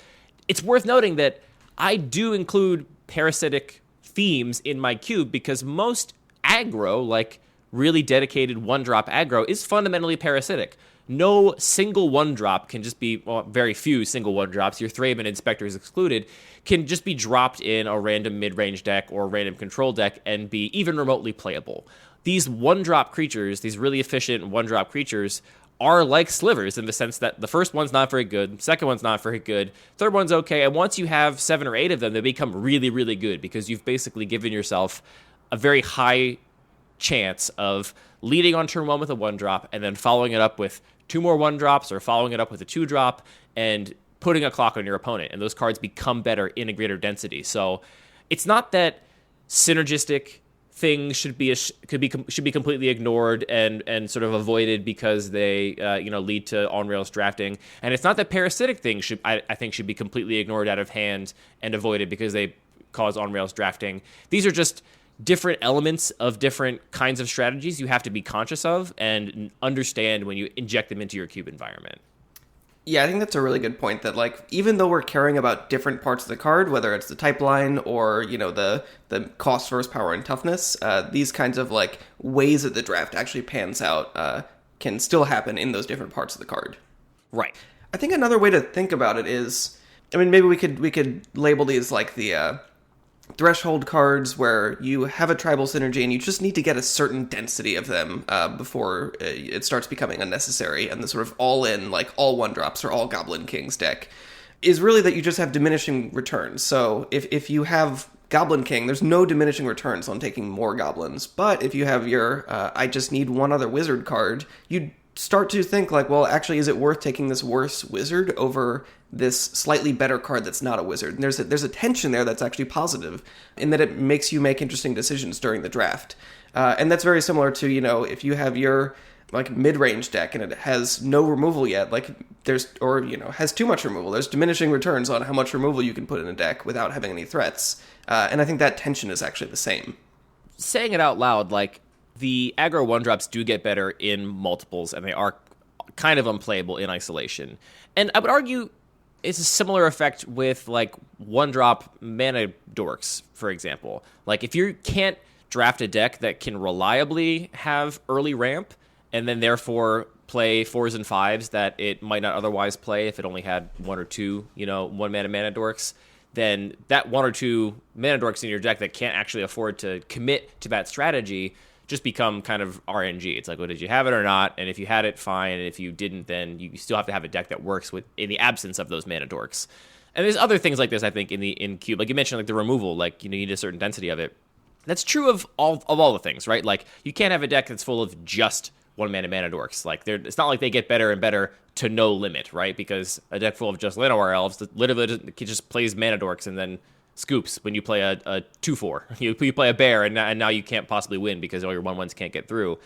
Speaker 3: It's worth noting that I do include parasitic themes in my cube because most aggro, like really dedicated one-drop aggro, is fundamentally parasitic. No single one-drop can just be, well, very few single one-drops, your Thraben Inspector is excluded, can just be dropped in a random mid-range deck or a random control deck and be even remotely playable. These one-drop creatures, these really efficient one-drop creatures, are like slivers in the sense that the first one's not very good, second one's not very good, third one's okay, and once you have 7 or 8 of them, they become really, really good because you've basically given yourself a very high chance of leading on turn 1 with a 1-drop and then following it up with 2 more 1-drops or following it up with a 2-drop and putting a clock on your opponent, and those cards become better in a greater density. So it's not that synergistic things should be completely ignored and sort of avoided because they lead to on rails drafting, and it's not that parasitic things I think should be completely ignored out of hand and avoided because they cause on rails drafting. These are just different elements of different kinds of strategies you have to be conscious of and understand when you inject them into your cube environment.
Speaker 4: Yeah, I think that's a really good point that, like, even though we're caring about different parts of the card, whether it's the type line or, the cost versus power and toughness, these kinds of, like, ways that the draft actually pans out can still happen in those different parts of the card.
Speaker 3: Right.
Speaker 4: I think another way to think about it is, maybe we could label these like the threshold cards where you have a tribal synergy and you just need to get a certain density of them before it starts becoming unnecessary, and the sort of all-in, like all 1-drops or all Goblin Kings deck is really that you just have diminishing returns. So if you have Goblin King, there's no diminishing returns on taking more goblins, but if you have your I just need one other wizard card, you start to think like, well, actually, is it worth taking this worse wizard over this slightly better card that's not a wizard? And there's a tension there that's actually positive in that it makes you make interesting decisions during the draft. And that's very similar to, if you have your like mid-range deck and it has no removal yet, like has too much removal, there's diminishing returns on how much removal you can put in a deck without having any threats. And I think that tension is actually the same.
Speaker 3: Saying it out loud, like, the aggro 1-drops do get better in multiples, and they are kind of unplayable in isolation. And I would argue it's a similar effect with, like, 1-drop mana dorks, for example. Like, if you can't draft a deck that can reliably have early ramp, and then therefore play 4s and 5s that it might not otherwise play if it only had 1 or 2, 1-mana dorks, then that 1 or 2 mana dorks in your deck that can't actually afford to commit to that strategy just become kind of RNG. It's like, well, did you have it or not? And if you had it, fine. And if you didn't, then you still have to have a deck that works in the absence of those mana dorks. And there's other things like this, I think, in Cube. Like you mentioned, like the removal, like you need a certain density of it. That's true of all the things, right? Like you can't have a deck that's full of just 1-mana mana dorks. Like it's not like they get better and better to no limit, right? Because a deck full of just Llanowar elves literally just plays mana dorks and then scoops when you play a 2/4. You play a bear and now you can't possibly win because all your 1/1s can't get through.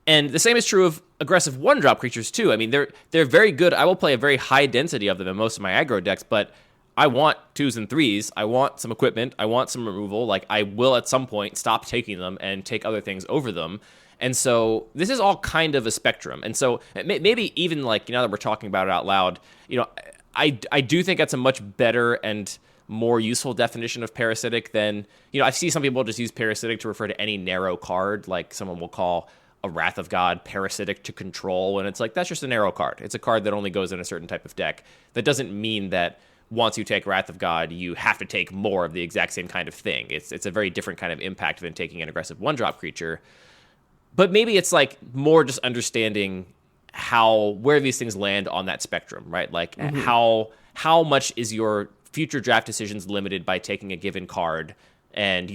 Speaker 3: And the same is true of aggressive 1-drop creatures too. I mean, they're very good. I will play a very high density of them in most of my aggro decks, but I want 2s and 3s. I want some equipment. I want some removal. Like I will at some point stop taking them and take other things over them. And so this is all kind of a spectrum. And so maybe even like, now that we're talking about it out loud, I do think that's a much better and more useful definition of parasitic than, I see some people just use parasitic to refer to any narrow card. Like someone will call a Wrath of God parasitic to control. And it's like, that's just a narrow card. It's a card that only goes in a certain type of deck. That doesn't mean that once you take Wrath of God, you have to take more of the exact same kind of thing. It's a very different kind of impact than taking an aggressive 1-drop creature. But maybe it's like more just understanding where these things land on that spectrum, right? Like how much is your future draft decisions limited by taking a given card? And,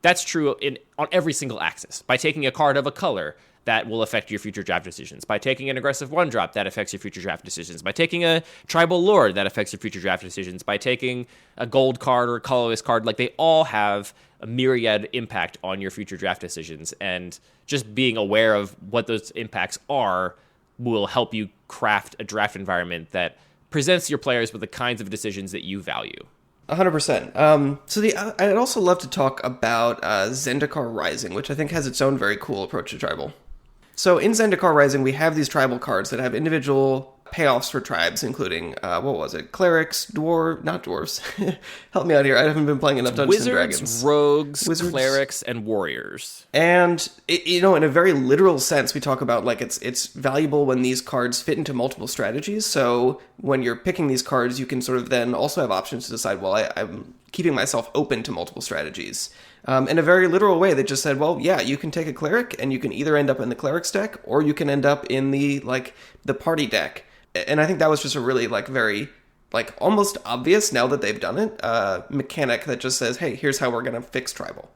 Speaker 3: that's true on every single axis. By taking a card of a color, that will affect your future draft decisions. By taking an aggressive 1-drop, that affects your future draft decisions. By taking a tribal lord, that affects your future draft decisions. By taking a gold card or a colorless card, like they all have a myriad impact on your future draft decisions. And just being aware of what those impacts are will help you craft a draft environment that presents your players with the kinds of decisions that you value.
Speaker 4: 100%. I'd also love to talk about Zendikar Rising, which I think has its own very cool approach to tribal. So in Zendikar Rising, we have these tribal cards that have individual payoffs for tribes, including, clerics, not dwarves. Help me out here. I haven't been playing enough Dungeons and Dragons.
Speaker 3: Wizards, clerics, and warriors.
Speaker 4: And, in a very literal sense, we talk about, like, it's valuable when these cards fit into multiple strategies. So when you're picking these cards, you can sort of then also have options to decide, well, I'm keeping myself open to multiple strategies. In a very literal way, they just said, well, yeah, you can take a cleric, and you can either end up in the cleric's deck, or you can end up in the party deck. And I think that was just a really, very, almost obvious, now that they've done it, mechanic that just says, hey, here's how we're going to fix tribal.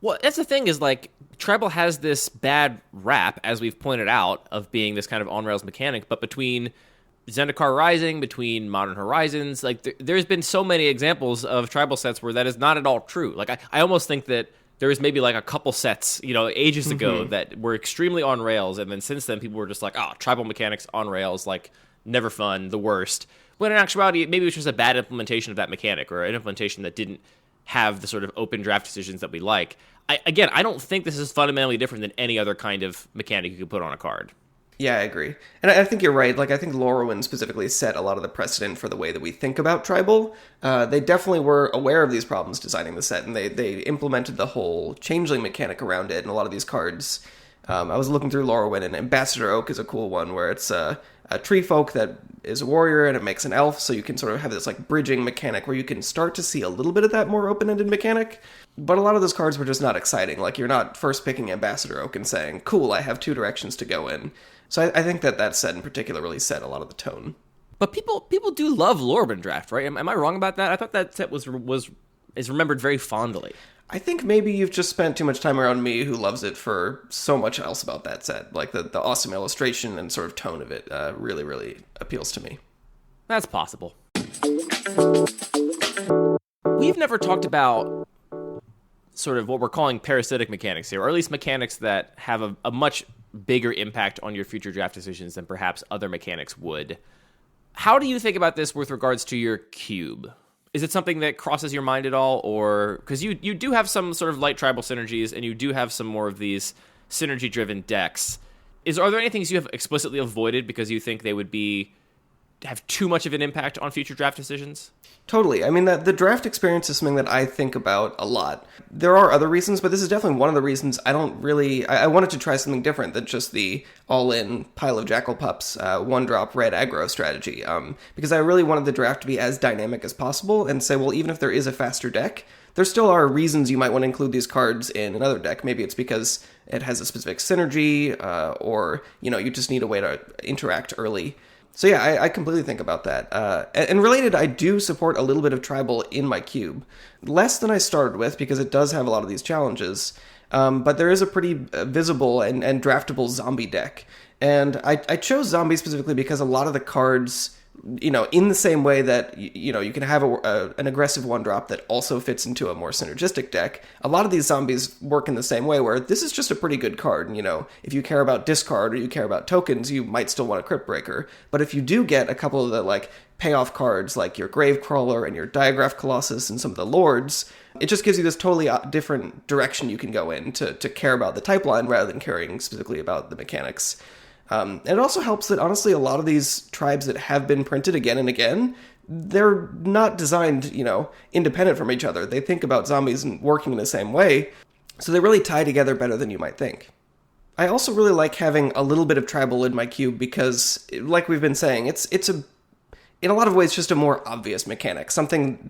Speaker 3: Well, that's the thing is, tribal has this bad rap, as we've pointed out, of being this kind of on-rails mechanic, but between Zendikar Rising, between Modern Horizons, there's been so many examples of tribal sets where that is not at all true. I almost think that there was maybe a couple sets, ages ago that were extremely on rails, and then since then people were just like, oh, tribal mechanics on rails, never fun, the worst. When in actuality, maybe it was just a bad implementation of that mechanic, or an implementation that didn't have the sort of open draft decisions that we like. I don't think this is fundamentally different than any other kind of mechanic you could put on a card.
Speaker 4: Yeah, I agree. And I think you're right. I think Lorwyn specifically set a lot of the precedent for the way that we think about tribal. They definitely were aware of these problems designing the set, and they implemented the whole changeling mechanic around it in a lot of these cards. I was looking through Lorwyn, and Ambassador Oak is a cool one, where it's a tree folk that is a warrior, and it makes an elf, so you can sort of have this bridging mechanic where you can start to see a little bit of that more open-ended mechanic. But a lot of those cards were just not exciting. You're not first picking Ambassador Oak and saying, cool, I have 2 directions to go in. So I think that set in particular really set a lot of the tone.
Speaker 3: But people do love Lorwyn Draft, right? Am I wrong about that? I thought that set is remembered very fondly.
Speaker 4: I think maybe you've just spent too much time around me, who loves it for so much else about that set. The awesome illustration and sort of tone of it really, really appeals to me.
Speaker 3: That's possible. We've never talked about sort of what we're calling parasitic mechanics here, or at least mechanics that have a much bigger impact on your future draft decisions than perhaps other mechanics would. How do you think about this with regards to your cube? Is it something that crosses your mind at all? Or because you do have some sort of light tribal synergies, and you do have some more of these synergy-driven decks. Are there any things you have explicitly avoided because you think they would have too much of an impact on future draft decisions?
Speaker 4: Totally. I mean, the draft experience is something that I think about a lot. There are other reasons, but this is definitely one of the reasons I wanted to try something different than just the all-in pile of Jackal Pups, 1-drop red aggro strategy. Because I really wanted the draft to be as dynamic as possible and say, well, even if there is a faster deck, there still are reasons you might want to include these cards in another deck. Maybe it's because it has a specific synergy, or, you just need a way to interact early. So yeah, I completely think about that. And related, I do support a little bit of tribal in my cube. Less than I started with, because it does have a lot of these challenges. But there is a pretty visible and draftable zombie deck. And I chose zombies specifically because a lot of the cards, in the same way that, you can have an aggressive one-drop that also fits into a more synergistic deck, a lot of these zombies work in the same way, where this is just a pretty good card. If you care about discard or you care about tokens, you might still want a Crypt Breaker. But if you do get a couple of the, payoff cards, like your Gravecrawler and your Diagraph Colossus and some of the Lords, it just gives you this totally different direction you can go in to care about the type line rather than caring specifically about the mechanics. And it also helps that, honestly, a lot of these tribes that have been printed again and again, they're not designed, independent from each other. They think about zombies and working in the same way, so they really tie together better than you might think. I also really like having a little bit of tribal in my cube because, like we've been saying, it's in a lot of ways just a more obvious mechanic. Something you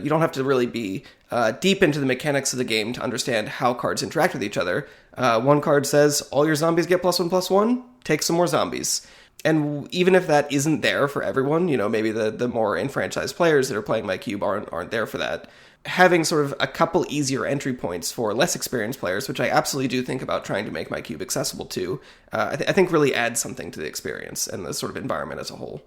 Speaker 4: don't have to really be deep into the mechanics of the game to understand how cards interact with each other. One card says, all your zombies get +1/+1, take some more zombies. And even if that isn't there for everyone, maybe the more enfranchised players that are playing my cube aren't there for that, having sort of a couple easier entry points for less experienced players, which I absolutely do think about trying to make my cube accessible to, I think really adds something to the experience and the sort of environment as a whole.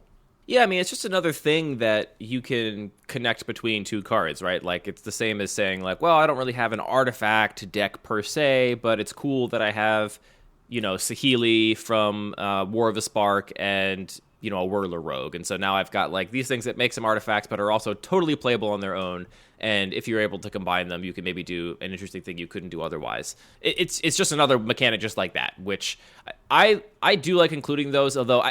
Speaker 3: Yeah, I mean, it's just another thing that you can connect between two cards, right? Like, it's the same as saying, well, I don't really have an artifact deck per se, but it's cool that I have, Saheeli from War of the Spark and, a Whirler Rogue. And so now I've got, these things that make some artifacts, but are also totally playable on their own. And if you're able to combine them, you can maybe do an interesting thing you couldn't do otherwise. It's just another mechanic just like that, which I do like including those, although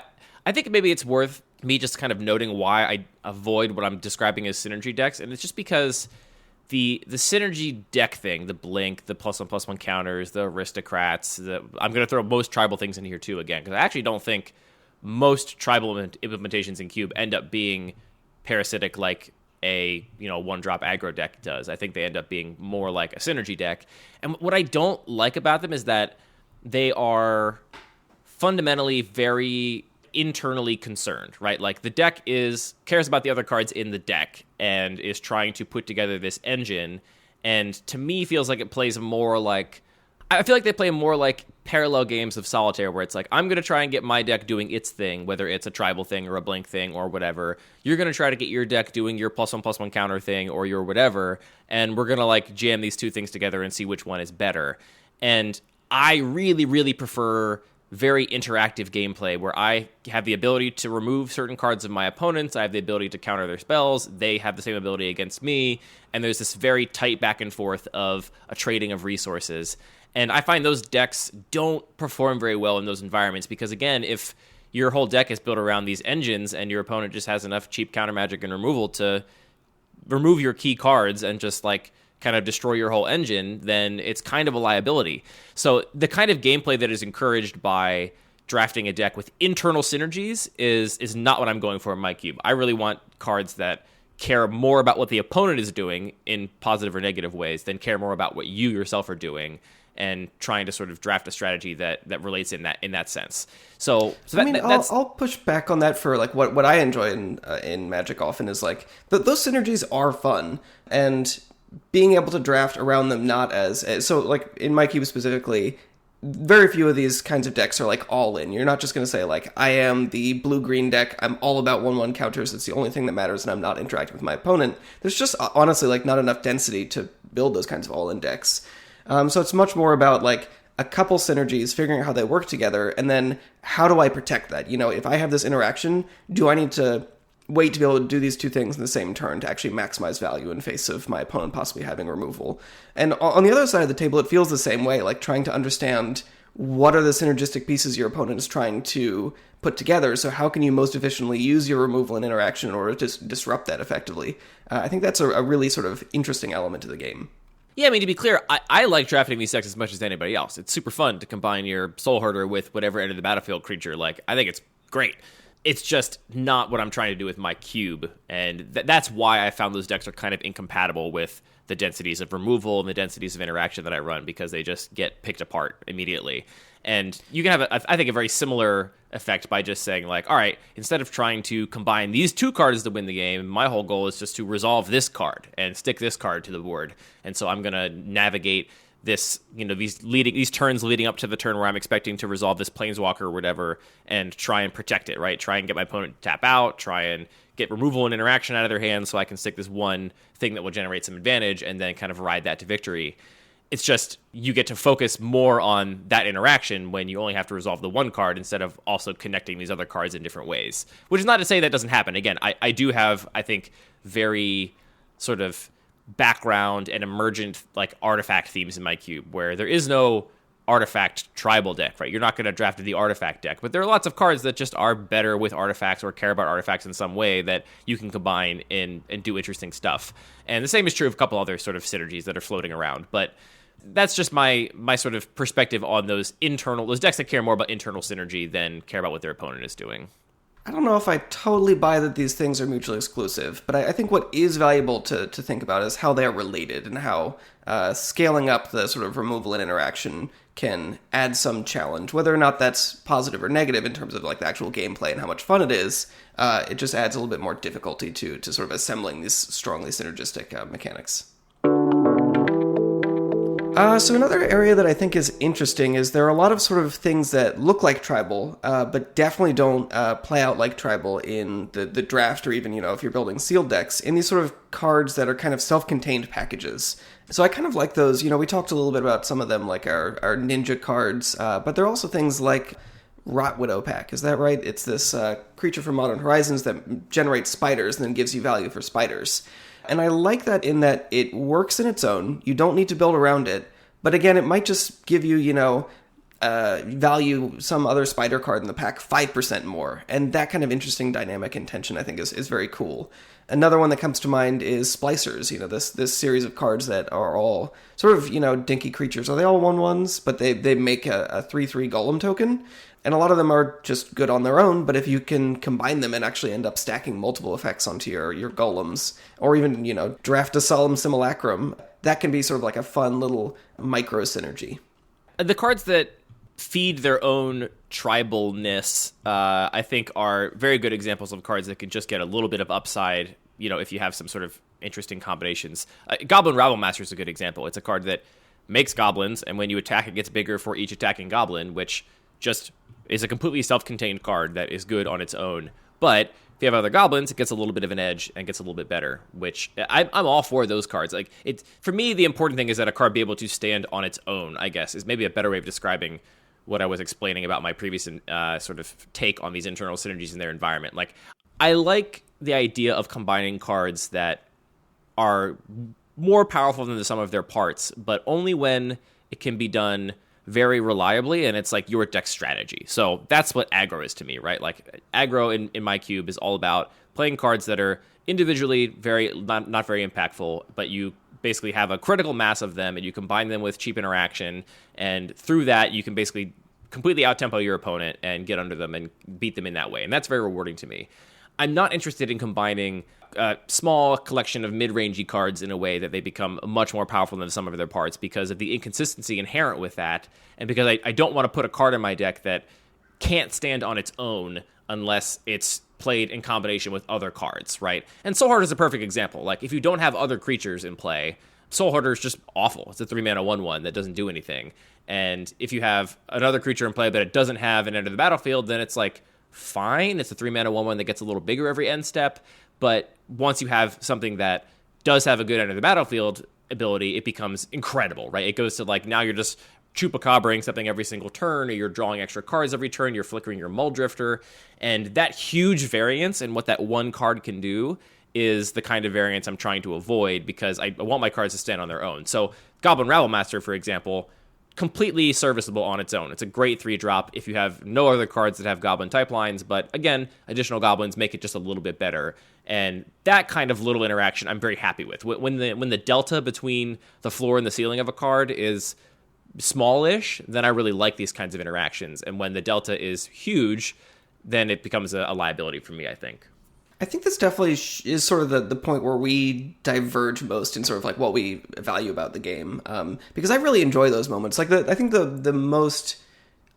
Speaker 3: I think maybe it's worth me just kind of noting why I avoid what I'm describing as synergy decks, and it's just because the synergy deck thing, the Blink, the +1/+1 counters, the Aristocrats, I'm going to throw most tribal things in here too again, because I actually don't think most tribal implementations in Cube end up being parasitic like a one-drop aggro deck does. I think they end up being more like a synergy deck, and what I don't like about them is that they are fundamentally very internally concerned, right? Like, the deck cares about the other cards in the deck and is trying to put together this engine, and to me feels like it plays more like, I feel like they play more like parallel games of Solitaire, where it's like, I'm going to try and get my deck doing its thing, whether it's a tribal thing or a Blink thing or whatever. You're going to try to get your deck doing your +1/+1 counter thing or your whatever, and we're going to jam these two things together and see which one is better. And I really, really prefer very interactive gameplay where I have the ability to remove certain cards of my opponents, I have the ability to counter their spells, they have the same ability against me, and there's this very tight back and forth of a trading of resources. And I find those decks don't perform very well in those environments because, again, if your whole deck is built around these engines and your opponent just has enough cheap counter magic and removal to remove your key cards and just kind of destroy your whole engine, then it's kind of a liability. So the kind of gameplay that is encouraged by drafting a deck with internal synergies is not what I'm going for in my cube. I really want cards that care more about what the opponent is doing in positive or negative ways than care more about what you yourself are doing and trying to sort of draft a strategy that relates in that sense. So
Speaker 4: I'll push back on that for what I enjoy in Magic often is those synergies are fun, and being able to draft around them not as so in my cube specifically, very few of these kinds of decks are all in. You're not just going to say I am the blue-green deck, I'm all about 1/1 counters, it's the only thing that matters, and I'm not interacting with my opponent. There's just honestly not enough density to build those kinds of all-in decks. So it's much more about a couple synergies, figuring out how they work together, and then how do I protect that? If I have this interaction, do I need to wait to be able to do these two things in the same turn to actually maximize value in face of my opponent possibly having removal? And on the other side of the table, it feels the same way, trying to understand what are the synergistic pieces your opponent is trying to put together, so how can you most efficiently use your removal and interaction in order to disrupt that effectively? I think that's a really sort of interesting element to the game.
Speaker 3: Yeah, I mean, to be clear, I like drafting these decks as much as anybody else. It's super fun to combine your Soul Herder with whatever end of the battlefield creature. I think it's great. it's just not what I'm trying to do with my cube. And that's why I found those decks are kind of incompatible with the densities of removal and the densities of interaction that I run, because they just get picked apart immediately. And you can have, I think, a very similar effect by just saying, like, all right, instead of trying to combine these two cards to win the game, my whole goal is just to resolve this card and stick this card to the board. And so I'm going to navigate this, these turns leading up to the turn where I'm expecting to resolve this planeswalker or whatever, and try and protect it, right? Try and get my opponent to tap out, try and get removal and interaction out of their hands so I can stick this one thing that will generate some advantage and then kind of ride that to victory. It's just you get to focus more on that interaction when you only have to resolve the one card instead of also connecting these other cards in different ways. Which is not to say that doesn't happen. Again, I do have, I think, very sort of background and emergent like artifact themes in my cube, where there is no artifact tribal deck, right? You're not going to draft the artifact deck, but there are lots of cards that just are better with artifacts or care about artifacts in some way that you can combine and do interesting stuff. And the same is true of a couple other sort of synergies that are floating around, but that's just my sort of perspective on those decks that care more about internal synergy than care about what their opponent is doing.
Speaker 4: I don't know if I totally buy that these things are mutually exclusive, but I think what is valuable to think about is how they are related, and how scaling up the sort of removal and interaction can add some challenge. Whether or not that's positive or negative in terms of like the actual gameplay and how much fun it is, it just adds a little bit more difficulty to sort of assembling these strongly synergistic mechanics. So another area that I think is interesting is there are a lot of sort of things that look like tribal, but definitely don't play out like tribal in the draft, or even, if you're building sealed decks, in these sort of cards that are kind of self-contained packages. So I kind of like those. We talked a little bit about some of them, like our ninja cards, but there are also things like Rot Widow Pack. Is that right? It's this creature from Modern Horizons that generates spiders and then gives you value for spiders. And I like that in that it works in its own. You don't need to build around it. But again, it might just give you, value some other spider card in the pack 5% more. And that kind of interesting dynamic and tension, I think, is very cool. Another one that comes to mind is Splicers. This series of cards that are all sort of, dinky creatures. Are they all 1/1s? But they make a 3/3 golem token. And a lot of them are just good on their own, but if you can combine them and actually end up stacking multiple effects onto your golems, or even, draft a Solemn Simulacrum, that can be sort of like a fun little micro synergy.
Speaker 3: The cards that feed their own tribalness, I think, are very good examples of cards that can just get a little bit of upside, if you have some sort of interesting combinations. Goblin Rabblemaster is a good example. It's a card that makes goblins, and when you attack, it gets bigger for each attacking goblin, which just is a completely self-contained card that is good on its own. But if you have other goblins, it gets a little bit of an edge and gets a little bit better, which I'm all for those cards. Like, for me, the important thing is that a card be able to stand on its own, I guess, is maybe a better way of describing what I was explaining about my previous sort of take on these internal synergies in their environment. Like, I like the idea of combining cards that are more powerful than the sum of their parts, but only when it can be done very reliably, and it's like your deck strategy. So that's what aggro is to me, right? Like, aggro in my cube is all about playing cards that are individually not very impactful, but you basically have a critical mass of them, and you combine them with cheap interaction, and through that you can basically completely out-tempo your opponent and get under them and beat them in that way, and that's very rewarding to me. I'm not interested in combining a small collection of mid-rangey cards in a way that they become much more powerful than the sum of their parts because of the inconsistency inherent with that, and because I don't want to put a card in my deck that can't stand on its own unless it's played in combination with other cards, right? And Soul Hoarder is a perfect example. Like, if you don't have other creatures in play, Soul Hoarder is just awful. It's a 3-mana 1/1 that doesn't do anything. And if you have another creature in play but it doesn't have an Enter the Battlefield, then it's like, fine. It's a 3-mana 1/1 that gets a little bigger every end step. But once you have something that does have a good Enter the Battlefield ability, it becomes incredible, right? It goes to, like, now you're just Chupacabraing something every single turn, or you're drawing extra cards every turn, you're flickering your Muldrifter, and that huge variance in what that one card can do is the kind of variance I'm trying to avoid, because I want my cards to stand on their own. So Goblin Rabblemaster, for example, completely serviceable on its own. It's a great 3-drop if you have no other cards that have Goblin type lines, but again, additional Goblins make it just a little bit better. And that kind of little interaction I'm very happy with. When the delta between the floor and the ceiling of a card is smallish, then I really like these kinds of interactions. And when the delta is huge, then it becomes a liability for me, I think.
Speaker 4: I think this definitely is sort of the point where we diverge most in sort of like what we value about the game. Because I really enjoy those moments. Like I think the most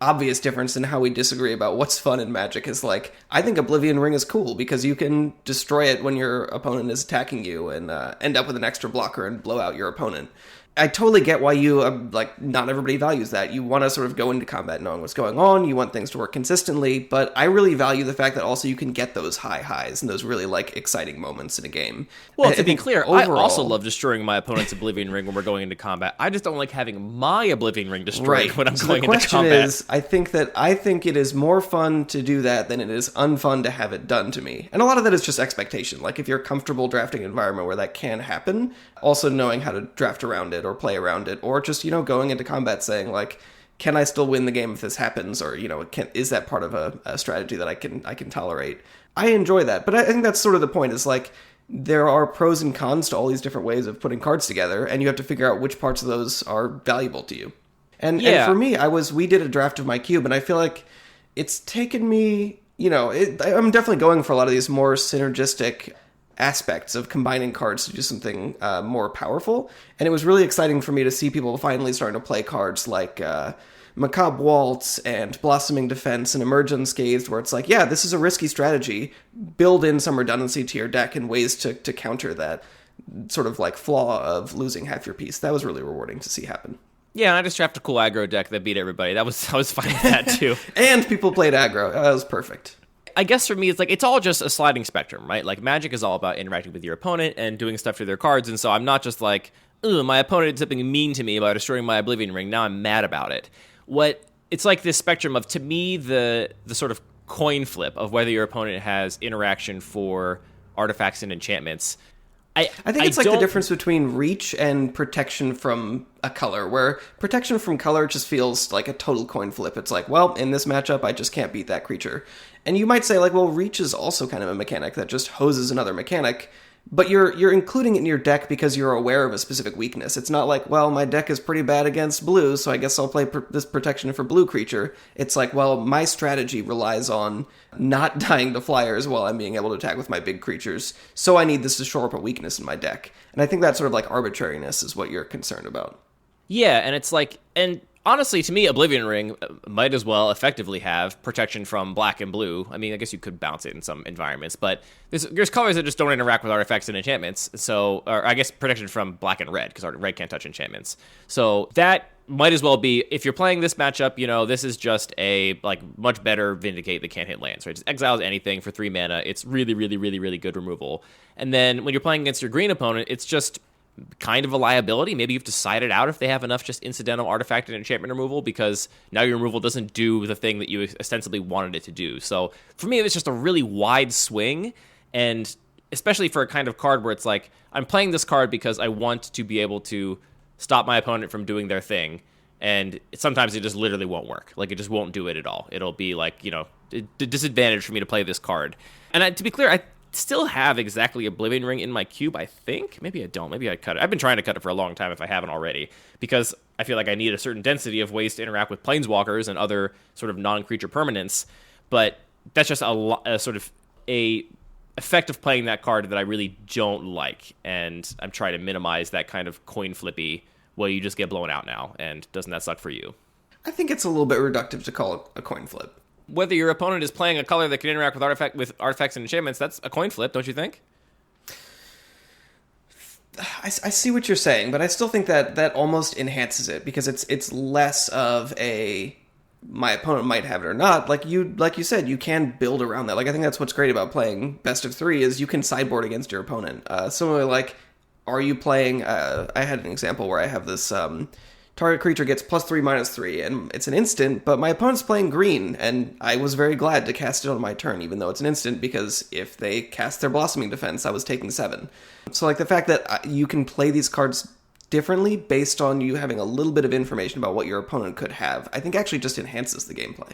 Speaker 4: obvious difference in how we disagree about what's fun in Magic is like, I think Oblivion Ring is cool because you can destroy it when your opponent is attacking you and end up with an extra blocker and blow out your opponent. I totally get why you, like, not everybody values that. You want to sort of go into combat knowing what's going on, you want things to work consistently, but I really value the fact that also you can get those high highs and those really, like, exciting moments in a game.
Speaker 3: Well, to be clear, overall, I also love destroying my opponent's Oblivion Ring when we're going into combat. I just don't like having my Oblivion Ring destroyed when I'm going into combat.
Speaker 4: The question is, I think it is more fun to do that than it is unfun to have it done to me. And a lot of that is just expectation. Like, if you're comfortable drafting an environment where that can happen, also knowing how to draft around it or play around it, or just, going into combat saying, like, can I still win the game if this happens? Or, is that part of a strategy that I can tolerate? I enjoy that. But I think that's sort of the point, is like, there are pros and cons to all these different ways of putting cards together, and you have to figure out which parts of those are valuable to you. And for me, we did a draft of my cube, and I feel like it's taken me, I'm definitely going for a lot of these more synergistic aspects of combining cards to do something more powerful. And it was really exciting for me to see people finally starting to play cards like Macabre Waltz and Blossoming Defense and Emerge Unscathed, where it's like, yeah, this is a risky strategy. Build in some redundancy to your deck and ways to counter that sort of like flaw of losing half your piece. That was really rewarding to see happen.
Speaker 3: Yeah, and I just drafted a cool aggro deck that beat everybody. I was fine with that too.
Speaker 4: And people played aggro. That was perfect.
Speaker 3: I guess for me, it's like, it's all just a sliding spectrum, right? Like, Magic is all about interacting with your opponent and doing stuff to their cards, and so I'm not just like, my opponent did something mean to me by destroying my Oblivion Ring, now I'm mad about it. It's like this spectrum of, to me, the sort of coin flip of whether your opponent has interaction for artifacts and enchantments.
Speaker 4: I think it's like the difference between reach and protection from a color, where protection from color just feels like a total coin flip. It's like, well, in this matchup, I just can't beat that creature. And you might say, like, well, reach is also kind of a mechanic that just hoses another mechanic, but you're including it in your deck because you're aware of a specific weakness. It's not like, well, my deck is pretty bad against blue, so I guess I'll play this protection for blue creature. It's like, well, my strategy relies on not dying to flyers while I'm being able to attack with my big creatures, so I need this to shore up a weakness in my deck. And I think that sort of like arbitrariness is what you're concerned about.
Speaker 3: Yeah, and it's like, and honestly, to me, Oblivion Ring might as well effectively have protection from black and blue. I mean, I guess you could bounce it in some environments, but there's colors that just don't interact with artifacts and enchantments. So, or I guess protection from black and red, because red can't touch enchantments. So that might as well be, if you're playing this matchup, this is just a, like, much better Vindicate that can't hit lands, right? It just exiles anything for 3 mana. It's really, really, really, really good removal. And then when you're playing against your green opponent, it's just kind of a liability. Maybe you have to side it out if they have enough just incidental artifact and enchantment removal, because now your removal doesn't do the thing that you ostensibly wanted it to do. So for me, it's just a really wide swing, and especially for a kind of card where it's like, I'm playing this card because I want to be able to stop my opponent from doing their thing, and sometimes it just literally won't work. Like, it just won't do it at all. It'll be like, a disadvantage for me to play this card. And to be clear, I still have exactly Oblivion Ring in my cube, I think. Maybe I don't. Maybe I cut it. I've been trying to cut it for a long time if I haven't already, because I feel like I need a certain density of ways to interact with planeswalkers and other sort of non-creature permanents, but that's just a sort of a effect of playing that card that I really don't like, and I'm trying to minimize that kind of coin flippy, well, you just get blown out now, and doesn't that suck for you?
Speaker 4: I think it's a little bit reductive to call it a coin flip.
Speaker 3: Whether your opponent is playing a color that can interact with artifacts and enchantments, that's a coin flip, don't you think?
Speaker 4: I see what you're saying, but I still think that almost enhances it, because it's less of a, my opponent might have it or not. Like you said, you can build around that. Like, I think that's what's great about playing best of 3 is you can sideboard against your opponent. Similarly, like, are you playing? I had an example where I have this. Target creature gets +3/-3, and it's an instant, but my opponent's playing green, and I was very glad to cast it on my turn, even though it's an instant, because if they cast their Blossoming Defense, I was taking 7. So, like, the fact that you can play these cards differently based on you having a little bit of information about what your opponent could have, I think actually just enhances the gameplay.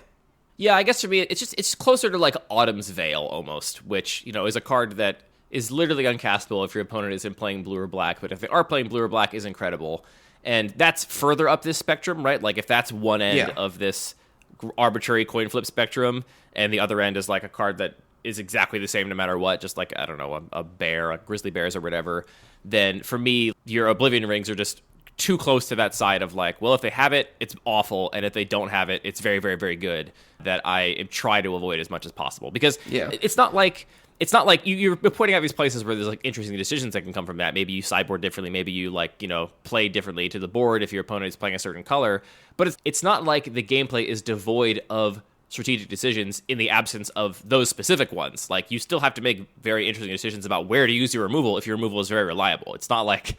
Speaker 4: Yeah,
Speaker 3: I guess for me, it's closer to, like, Autumn's Veil, almost, which, is a card that is literally uncastable if your opponent isn't playing blue or black, but if they are playing blue or black, is incredible. And that's further up this spectrum, right? Like, if that's one end of this arbitrary coin flip spectrum, and the other end is like a card that is exactly the same no matter what, just like, I don't know, a bear, a grizzly bears or whatever, then for me, your Oblivion Rings are just too close to that side of like, well, if they have it, it's awful, and if they don't have it, it's very, very, very good, that I try to avoid as much as possible. Because it's not like you're pointing out these places where there's like interesting decisions that can come from that. Maybe you sideboard differently, maybe you like, play differently to the board if your opponent is playing a certain color, but it's not like the gameplay is devoid of strategic decisions in the absence of those specific ones. Like, you still have to make very interesting decisions about where to use your removal if your removal is very reliable. It's not like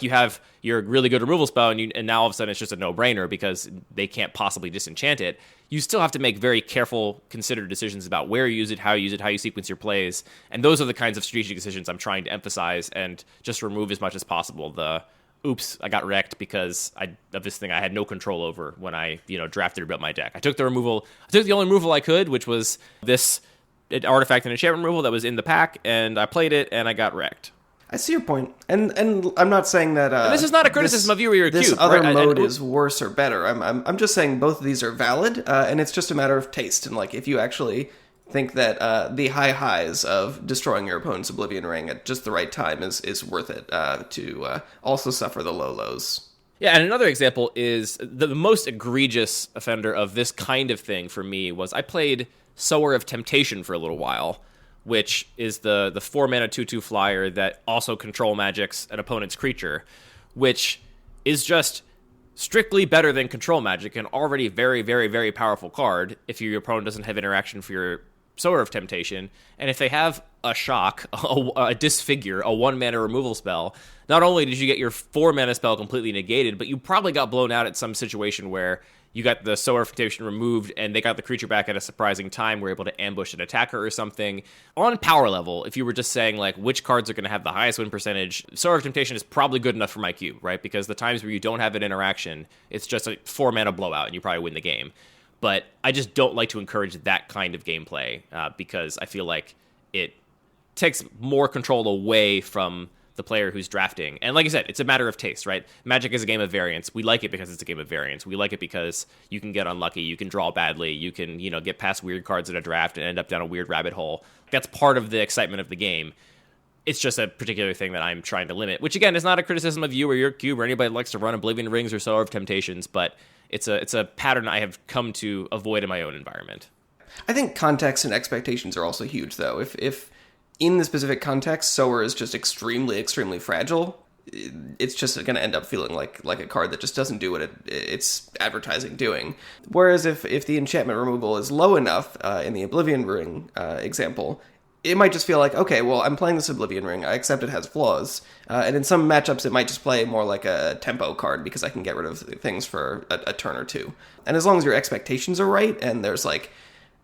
Speaker 3: you have your really good removal spell and now all of a sudden it's just a no-brainer because they can't possibly disenchant it. You still have to make very careful, considered decisions about where you use it, how you sequence your plays, and those are the kinds of strategic decisions I'm trying to emphasize and just remove as much as possible. The oops, I got wrecked because of this thing I had no control over when I, drafted or built my deck. I took the only removal I could, which was this artifact and enchantment removal that was in the pack, and I played it, and I got wrecked.
Speaker 4: I see your point, and I'm not saying that.
Speaker 3: And this is not a criticism of you or your
Speaker 4: This
Speaker 3: cube.
Speaker 4: other
Speaker 3: right?
Speaker 4: mode is worse or better. I'm just saying both of these are valid, and it's just a matter of taste. And like, if you actually think that the high highs of destroying your opponent's Oblivion Ring at just the right time is worth it to also suffer the low lows.
Speaker 3: Yeah, and another example is the most egregious offender of this kind of thing for me was I played Sower of Temptation for a little while, which is the 4-mana 2/2 flyer that also control magics an opponent's creature, which is just strictly better than control magic, an already very, very, very powerful card if your opponent doesn't have interaction for your Sower of Temptation. And if they have a shock, a disfigure, a 1-mana removal spell, not only did you get your 4-mana spell completely negated, but you probably got blown out at some situation where you got the Sower of Temptation removed and they got the creature back at a surprising time, were able to ambush an attacker or something. On power level, if you were just saying like which cards are going to have the highest win percentage, Sower of Temptation is probably good enough for my cube, right? Because the times where you don't have an interaction, it's just a 4-mana blowout and you probably win the game. But I just don't like to encourage that kind of gameplay because I feel like it takes more control away from the player who's drafting. And like I said, it's a matter of taste, right? Magic is a game of variance. We like it because it's a game of variance. We like it because you can get unlucky, you can draw badly, you can, get past weird cards in a draft and end up down a weird rabbit hole. That's part of the excitement of the game. It's just a particular thing that I'm trying to limit, which again is not a criticism of you or your cube or anybody that likes to run Oblivion Rings or Sower of Temptations, but it's a pattern I have come to avoid in my own environment.
Speaker 4: I think context and expectations are also huge, though. If in the specific context, Sower is just extremely, extremely fragile, it's just going to end up feeling like a card that just doesn't do what it's advertising doing. Whereas if the enchantment removal is low enough, in the Oblivion Ring example, it might just feel like, okay, well, I'm playing this Oblivion Ring, I accept it has flaws, and in some matchups it might just play more like a tempo card because I can get rid of things for a turn or two. And as long as your expectations are right, and there's like,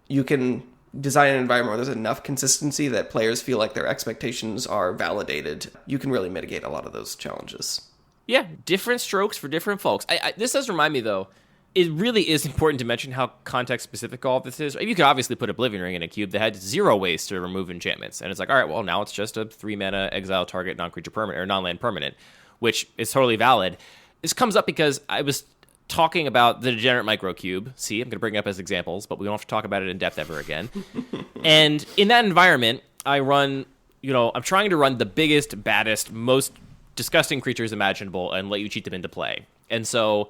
Speaker 4: you can design an environment where there's enough consistency that players feel like their expectations are validated, you can really mitigate a lot of those challenges.
Speaker 3: Yeah, different strokes for different folks. This does remind me, though, it really is important to mention how context-specific all of this is. You could obviously put Oblivion Ring in a cube that had 0 ways to remove enchantments. And it's like, all right, well, now it's just a 3-mana exile target non-creature permanent or non-land permanent, which is totally valid. This comes up because I was talking about the Degenerate Microcube. See, I'm going to bring it up as examples, but we don't have to talk about it in depth ever again. And in that environment, I run, I'm trying to run the biggest, baddest, most disgusting creatures imaginable and let you cheat them into play. And so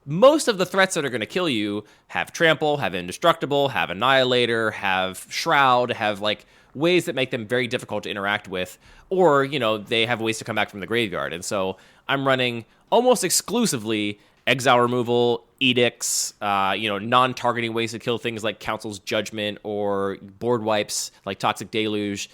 Speaker 3: most of the threats that are going to kill you have Trample, have Indestructible, have Annihilator, have Shroud, have like ways that make them very difficult to interact with, or, they have ways to come back from the graveyard. And so I'm running almost exclusively exile removal, edicts, non-targeting ways to kill things like Council's Judgment or board wipes like Toxic Deluge.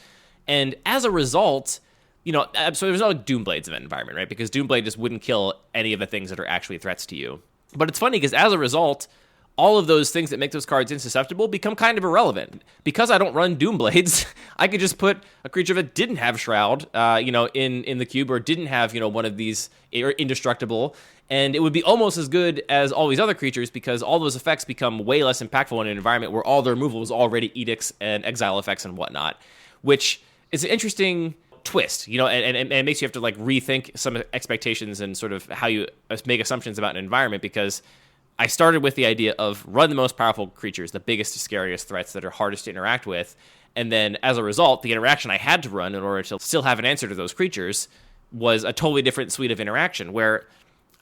Speaker 3: And as a result, so there's no Doomblades in that environment, right? Because Doomblade just wouldn't kill any of the things that are actually threats to you. But it's funny because as a result, all of those things that make those cards insusceptible become kind of irrelevant. Because I don't run Doomblades, I could just put a creature that didn't have Shroud, in the cube, or didn't have, one of these Indestructible, and it would be almost as good as all these other creatures because all those effects become way less impactful in an environment where all the removal is already edicts and exile effects and whatnot, which is an interesting twist, and it makes you have to like rethink some expectations and sort of how you make assumptions about an environment, because I started with the idea of run the most powerful creatures, the biggest, scariest threats that are hardest to interact with. And then as a result, the interaction I had to run in order to still have an answer to those creatures was a totally different suite of interaction where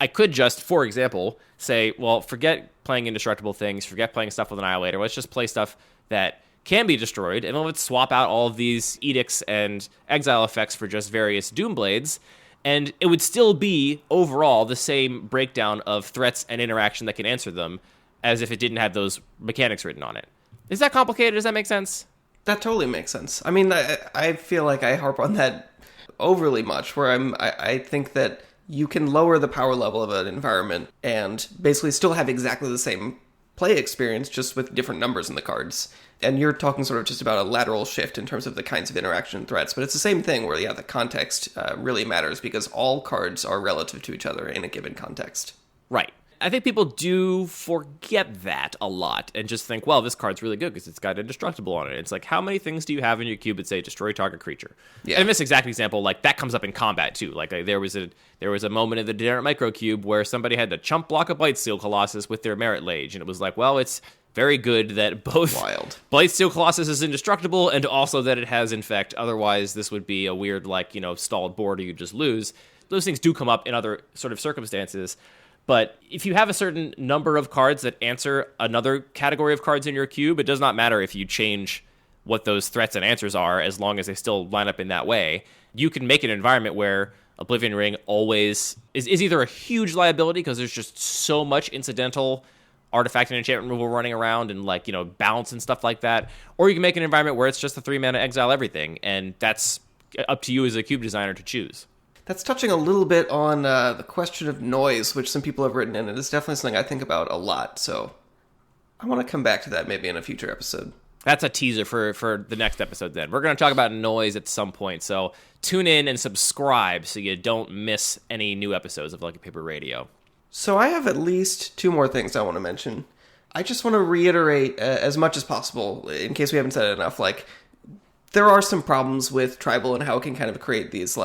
Speaker 3: I could just, for example, say, well, forget playing indestructible things, forget playing stuff with Annihilator, let's just play stuff that can be destroyed, and let's swap out all of these edicts and exile effects for just various Doomblades, and it would still be, overall, the same breakdown of threats and interaction that can answer them as if it didn't have those mechanics written on it. Is that complicated? Does that make sense?
Speaker 4: That totally makes sense. I mean, I feel like I harp on that overly much, where I think that you can lower the power level of an environment and basically still have exactly the same play experience, just with different numbers in the cards. And you're talking sort of just about a lateral shift in terms of the kinds of interaction threats, but it's the same thing where, yeah, the context really matters because all cards are relative to each other in a given context.
Speaker 3: Right. I think people do forget that a lot and just think, well, this card's really good because it's got indestructible on it. It's like, how many things do you have in your cube that say destroy target creature? Yeah. And in this exact example, like that comes up in combat too. Like there was a moment in the Degenerate Micro Cube where somebody had to chump block a Blightsteel Colossus with their Merit Lage, and it was like, well, it's very good that both Blightsteel Colossus is indestructible and also that it has Infect. Otherwise, this would be a weird, like, stalled board or you just lose. Those things do come up in other sort of circumstances. But if you have a certain number of cards that answer another category of cards in your cube, it does not matter if you change what those threats and answers are, as long as they still line up in that way. You can make an environment where Oblivion Ring always is either a huge liability because there's just so much incidental artifact and enchantment removal running around and balance and stuff like that, or you can make an environment where it's just a 3-mana exile everything, and that's up to you as a cube designer to choose.
Speaker 4: That's touching a little bit on the question of noise, which some people have written in, and it's definitely something I think about a lot, so I want to come back to that maybe in a future episode.
Speaker 3: That's a teaser for the next episode then. We're going to talk about noise at some point, so tune in and subscribe so you don't miss any new episodes of Lucky Paper Radio.
Speaker 4: So I have at least 2 more things I want to mention. I just want to reiterate as much as possible, in case we haven't said it enough, there are some problems with Tribal and how it can kind of create these,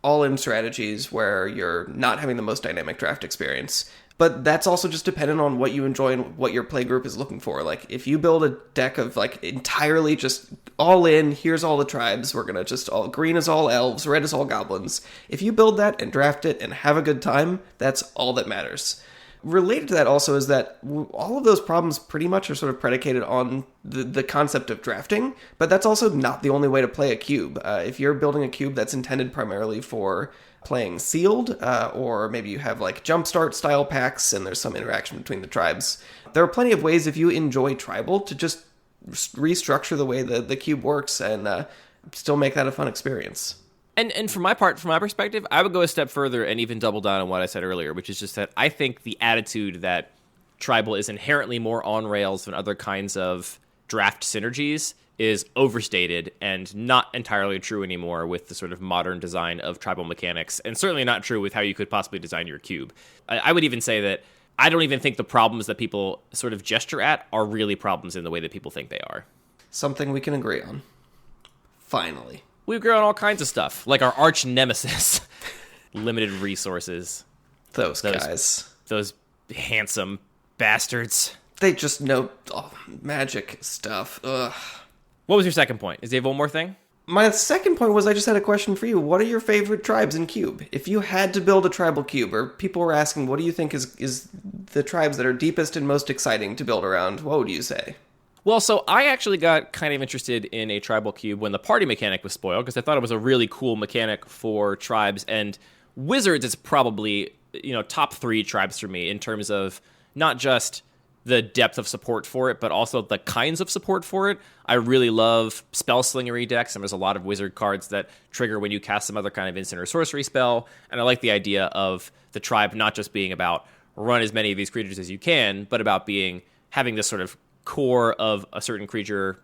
Speaker 4: all-in strategies where you're not having the most dynamic draft experience. But that's also just dependent on what you enjoy and what your play group is looking for. If you build a deck of, entirely just all in, here's all the tribes, we're gonna just all, green is all elves, red is all goblins. If you build that and draft it and have a good time, that's all that matters. Related to that also is that all of those problems pretty much are sort of predicated on the concept of drafting, but that's also not the only way to play a cube. If you're building a cube that's intended primarily for playing sealed, or maybe you have jumpstart style packs and there's some interaction between the tribes, there are plenty of ways if you enjoy Tribal to just restructure the way the cube works and still make that a fun experience.
Speaker 3: And from my perspective, I would go a step further and even double down on what I said earlier, which is just that I think the attitude that Tribal is inherently more on rails than other kinds of draft synergies is overstated and not entirely true anymore with the sort of modern design of Tribal mechanics, and certainly not true with how you could possibly design your cube. I would even say that I don't even think the problems that people sort of gesture at are really problems in the way that people think they are.
Speaker 4: Something we can agree on. Finally.
Speaker 3: We agree on all kinds of stuff, like our arch nemesis, limited resources.
Speaker 4: Those guys.
Speaker 3: Those handsome bastards.
Speaker 4: They just know magic stuff. Ugh.
Speaker 3: What was your second point? Is there one more thing?
Speaker 4: My second point was I just had a question for you. What are your favorite tribes in Cube? If you had to build a Tribal cube, or people were asking, what do you think is the tribes that are deepest and most exciting to build around, what would you say?
Speaker 3: Well, so I actually got kind of interested in a Tribal cube when the party mechanic was spoiled, because I thought it was a really cool mechanic for tribes, and Wizards is probably, top 3 tribes for me in terms of not just the depth of support for it, but also the kinds of support for it. I really love spell slingery decks, and there's a lot of wizard cards that trigger when you cast some other kind of instant or sorcery spell, and I like the idea of the tribe not just being about run as many of these creatures as you can, but about having this sort of core of a certain creature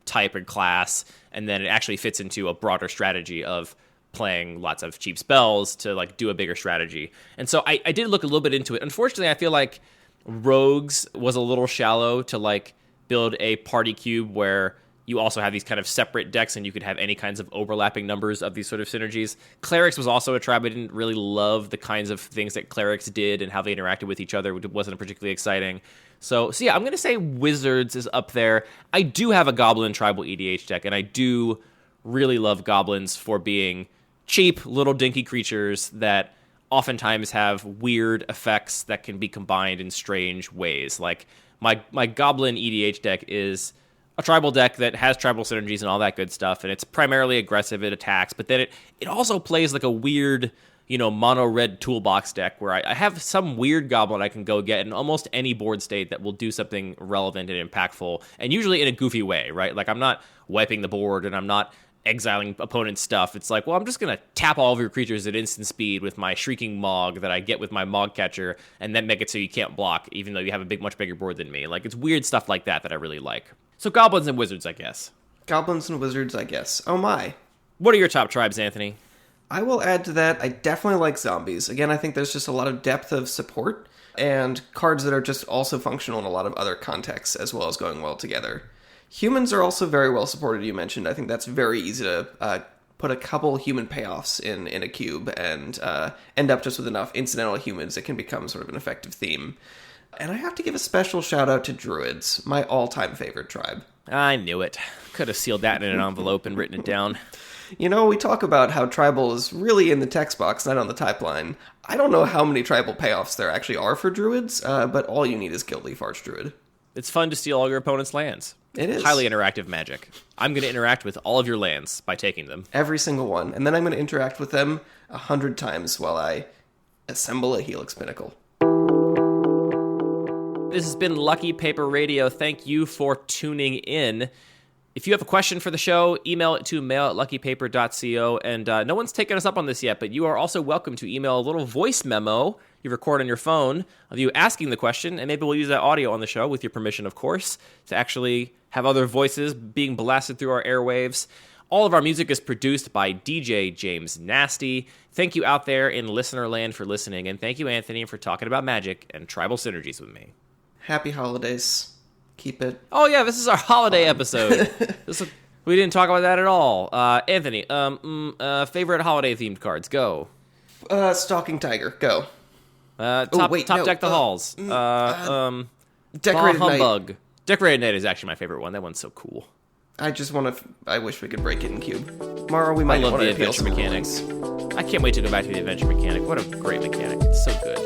Speaker 3: type and class, and then it actually fits into a broader strategy of playing lots of cheap spells to do a bigger strategy. And so I did look a little bit into it. Unfortunately, I feel like Rogues was a little shallow to build a party cube where you also have these kind of separate decks, and you could have any kinds of overlapping numbers of these sort of synergies. Clerics was also a tribe I didn't really love the kinds of things that clerics did and how they interacted with each other. It wasn't particularly exciting. So yeah, I'm going to say Wizards is up there. I do have a Goblin tribal EDH deck, and I do really love Goblins for being cheap, little dinky creatures that oftentimes have weird effects that can be combined in strange ways. Like, my Goblin EDH deck is a tribal deck that has tribal synergies and all that good stuff, and it's primarily aggressive, it attacks, but then it also plays like a weird, mono red toolbox deck where I have some weird goblin I can go get in almost any board state that will do something relevant and impactful, and usually in a goofy way, right? Like, I'm not wiping the board and I'm not exiling opponent's stuff. It's like, well, I'm just going to tap all of your creatures at instant speed with my Shrieking Mog that I get with my Mog Catcher, and then make it so you can't block, even though you have a much bigger board than me. Like, it's weird stuff like that I really like. So Goblins and Wizards, I guess.
Speaker 4: Goblins and Wizards, I guess. Oh my.
Speaker 3: What are your top tribes, Anthony?
Speaker 4: I will add to that, I definitely like zombies. Again, I think there's just a lot of depth of support, and cards that are just also functional in a lot of other contexts, as well as going well together. Humans are also very well supported, you mentioned. I think that's very easy to put a couple human payoffs in a cube and end up just with enough incidental humans that can become sort of an effective theme. And I have to give a special shout out to Druids, my all-time favorite tribe.
Speaker 3: I knew it. Could have sealed that in an envelope and written it down.
Speaker 4: We talk about how tribal is really in the text box, not on the type line. I don't know how many tribal payoffs there actually are for Druids, but all you need is Guildleaf Archdruid.
Speaker 3: It's fun to steal all your opponent's lands.
Speaker 4: It is.
Speaker 3: Highly interactive Magic. I'm going to interact with all of your lands by taking them.
Speaker 4: Every single one. And then I'm going to interact with them 100 times while I assemble a Helix Pinnacle.
Speaker 3: This has been Lucky Paper Radio. Thank you for tuning in. If you have a question for the show, email it to mail@luckypaper.co. And no one's taken us up on this yet, but you are also welcome to email a little voice memo you record on your phone of you asking the question, and maybe we'll use that audio on the show, with your permission, of course, to actually have other voices being blasted through our airwaves. All of our music is produced by DJ James Nasty. Thank you out there in listener land for listening, and thank you, Anthony, for talking about Magic and tribal synergies with me.
Speaker 4: Happy holidays. Keep it.
Speaker 3: Oh yeah, this is our holiday episode. We didn't talk about that at all. Anthony, favorite holiday themed cards, go.
Speaker 4: Stalking Tiger, go.
Speaker 3: Top deck the halls.
Speaker 4: Decorated
Speaker 3: Humbug.
Speaker 4: Knight.
Speaker 3: Decorated Knight is actually my favorite one. That one's so cool.
Speaker 4: I wish we could break it in Cube. Tomorrow we might
Speaker 3: I love
Speaker 4: want
Speaker 3: the
Speaker 4: to appeal
Speaker 3: adventure
Speaker 4: some
Speaker 3: mechanics.
Speaker 4: rulings.
Speaker 3: I can't wait to go back to the adventure mechanic. What a great mechanic. It's so good.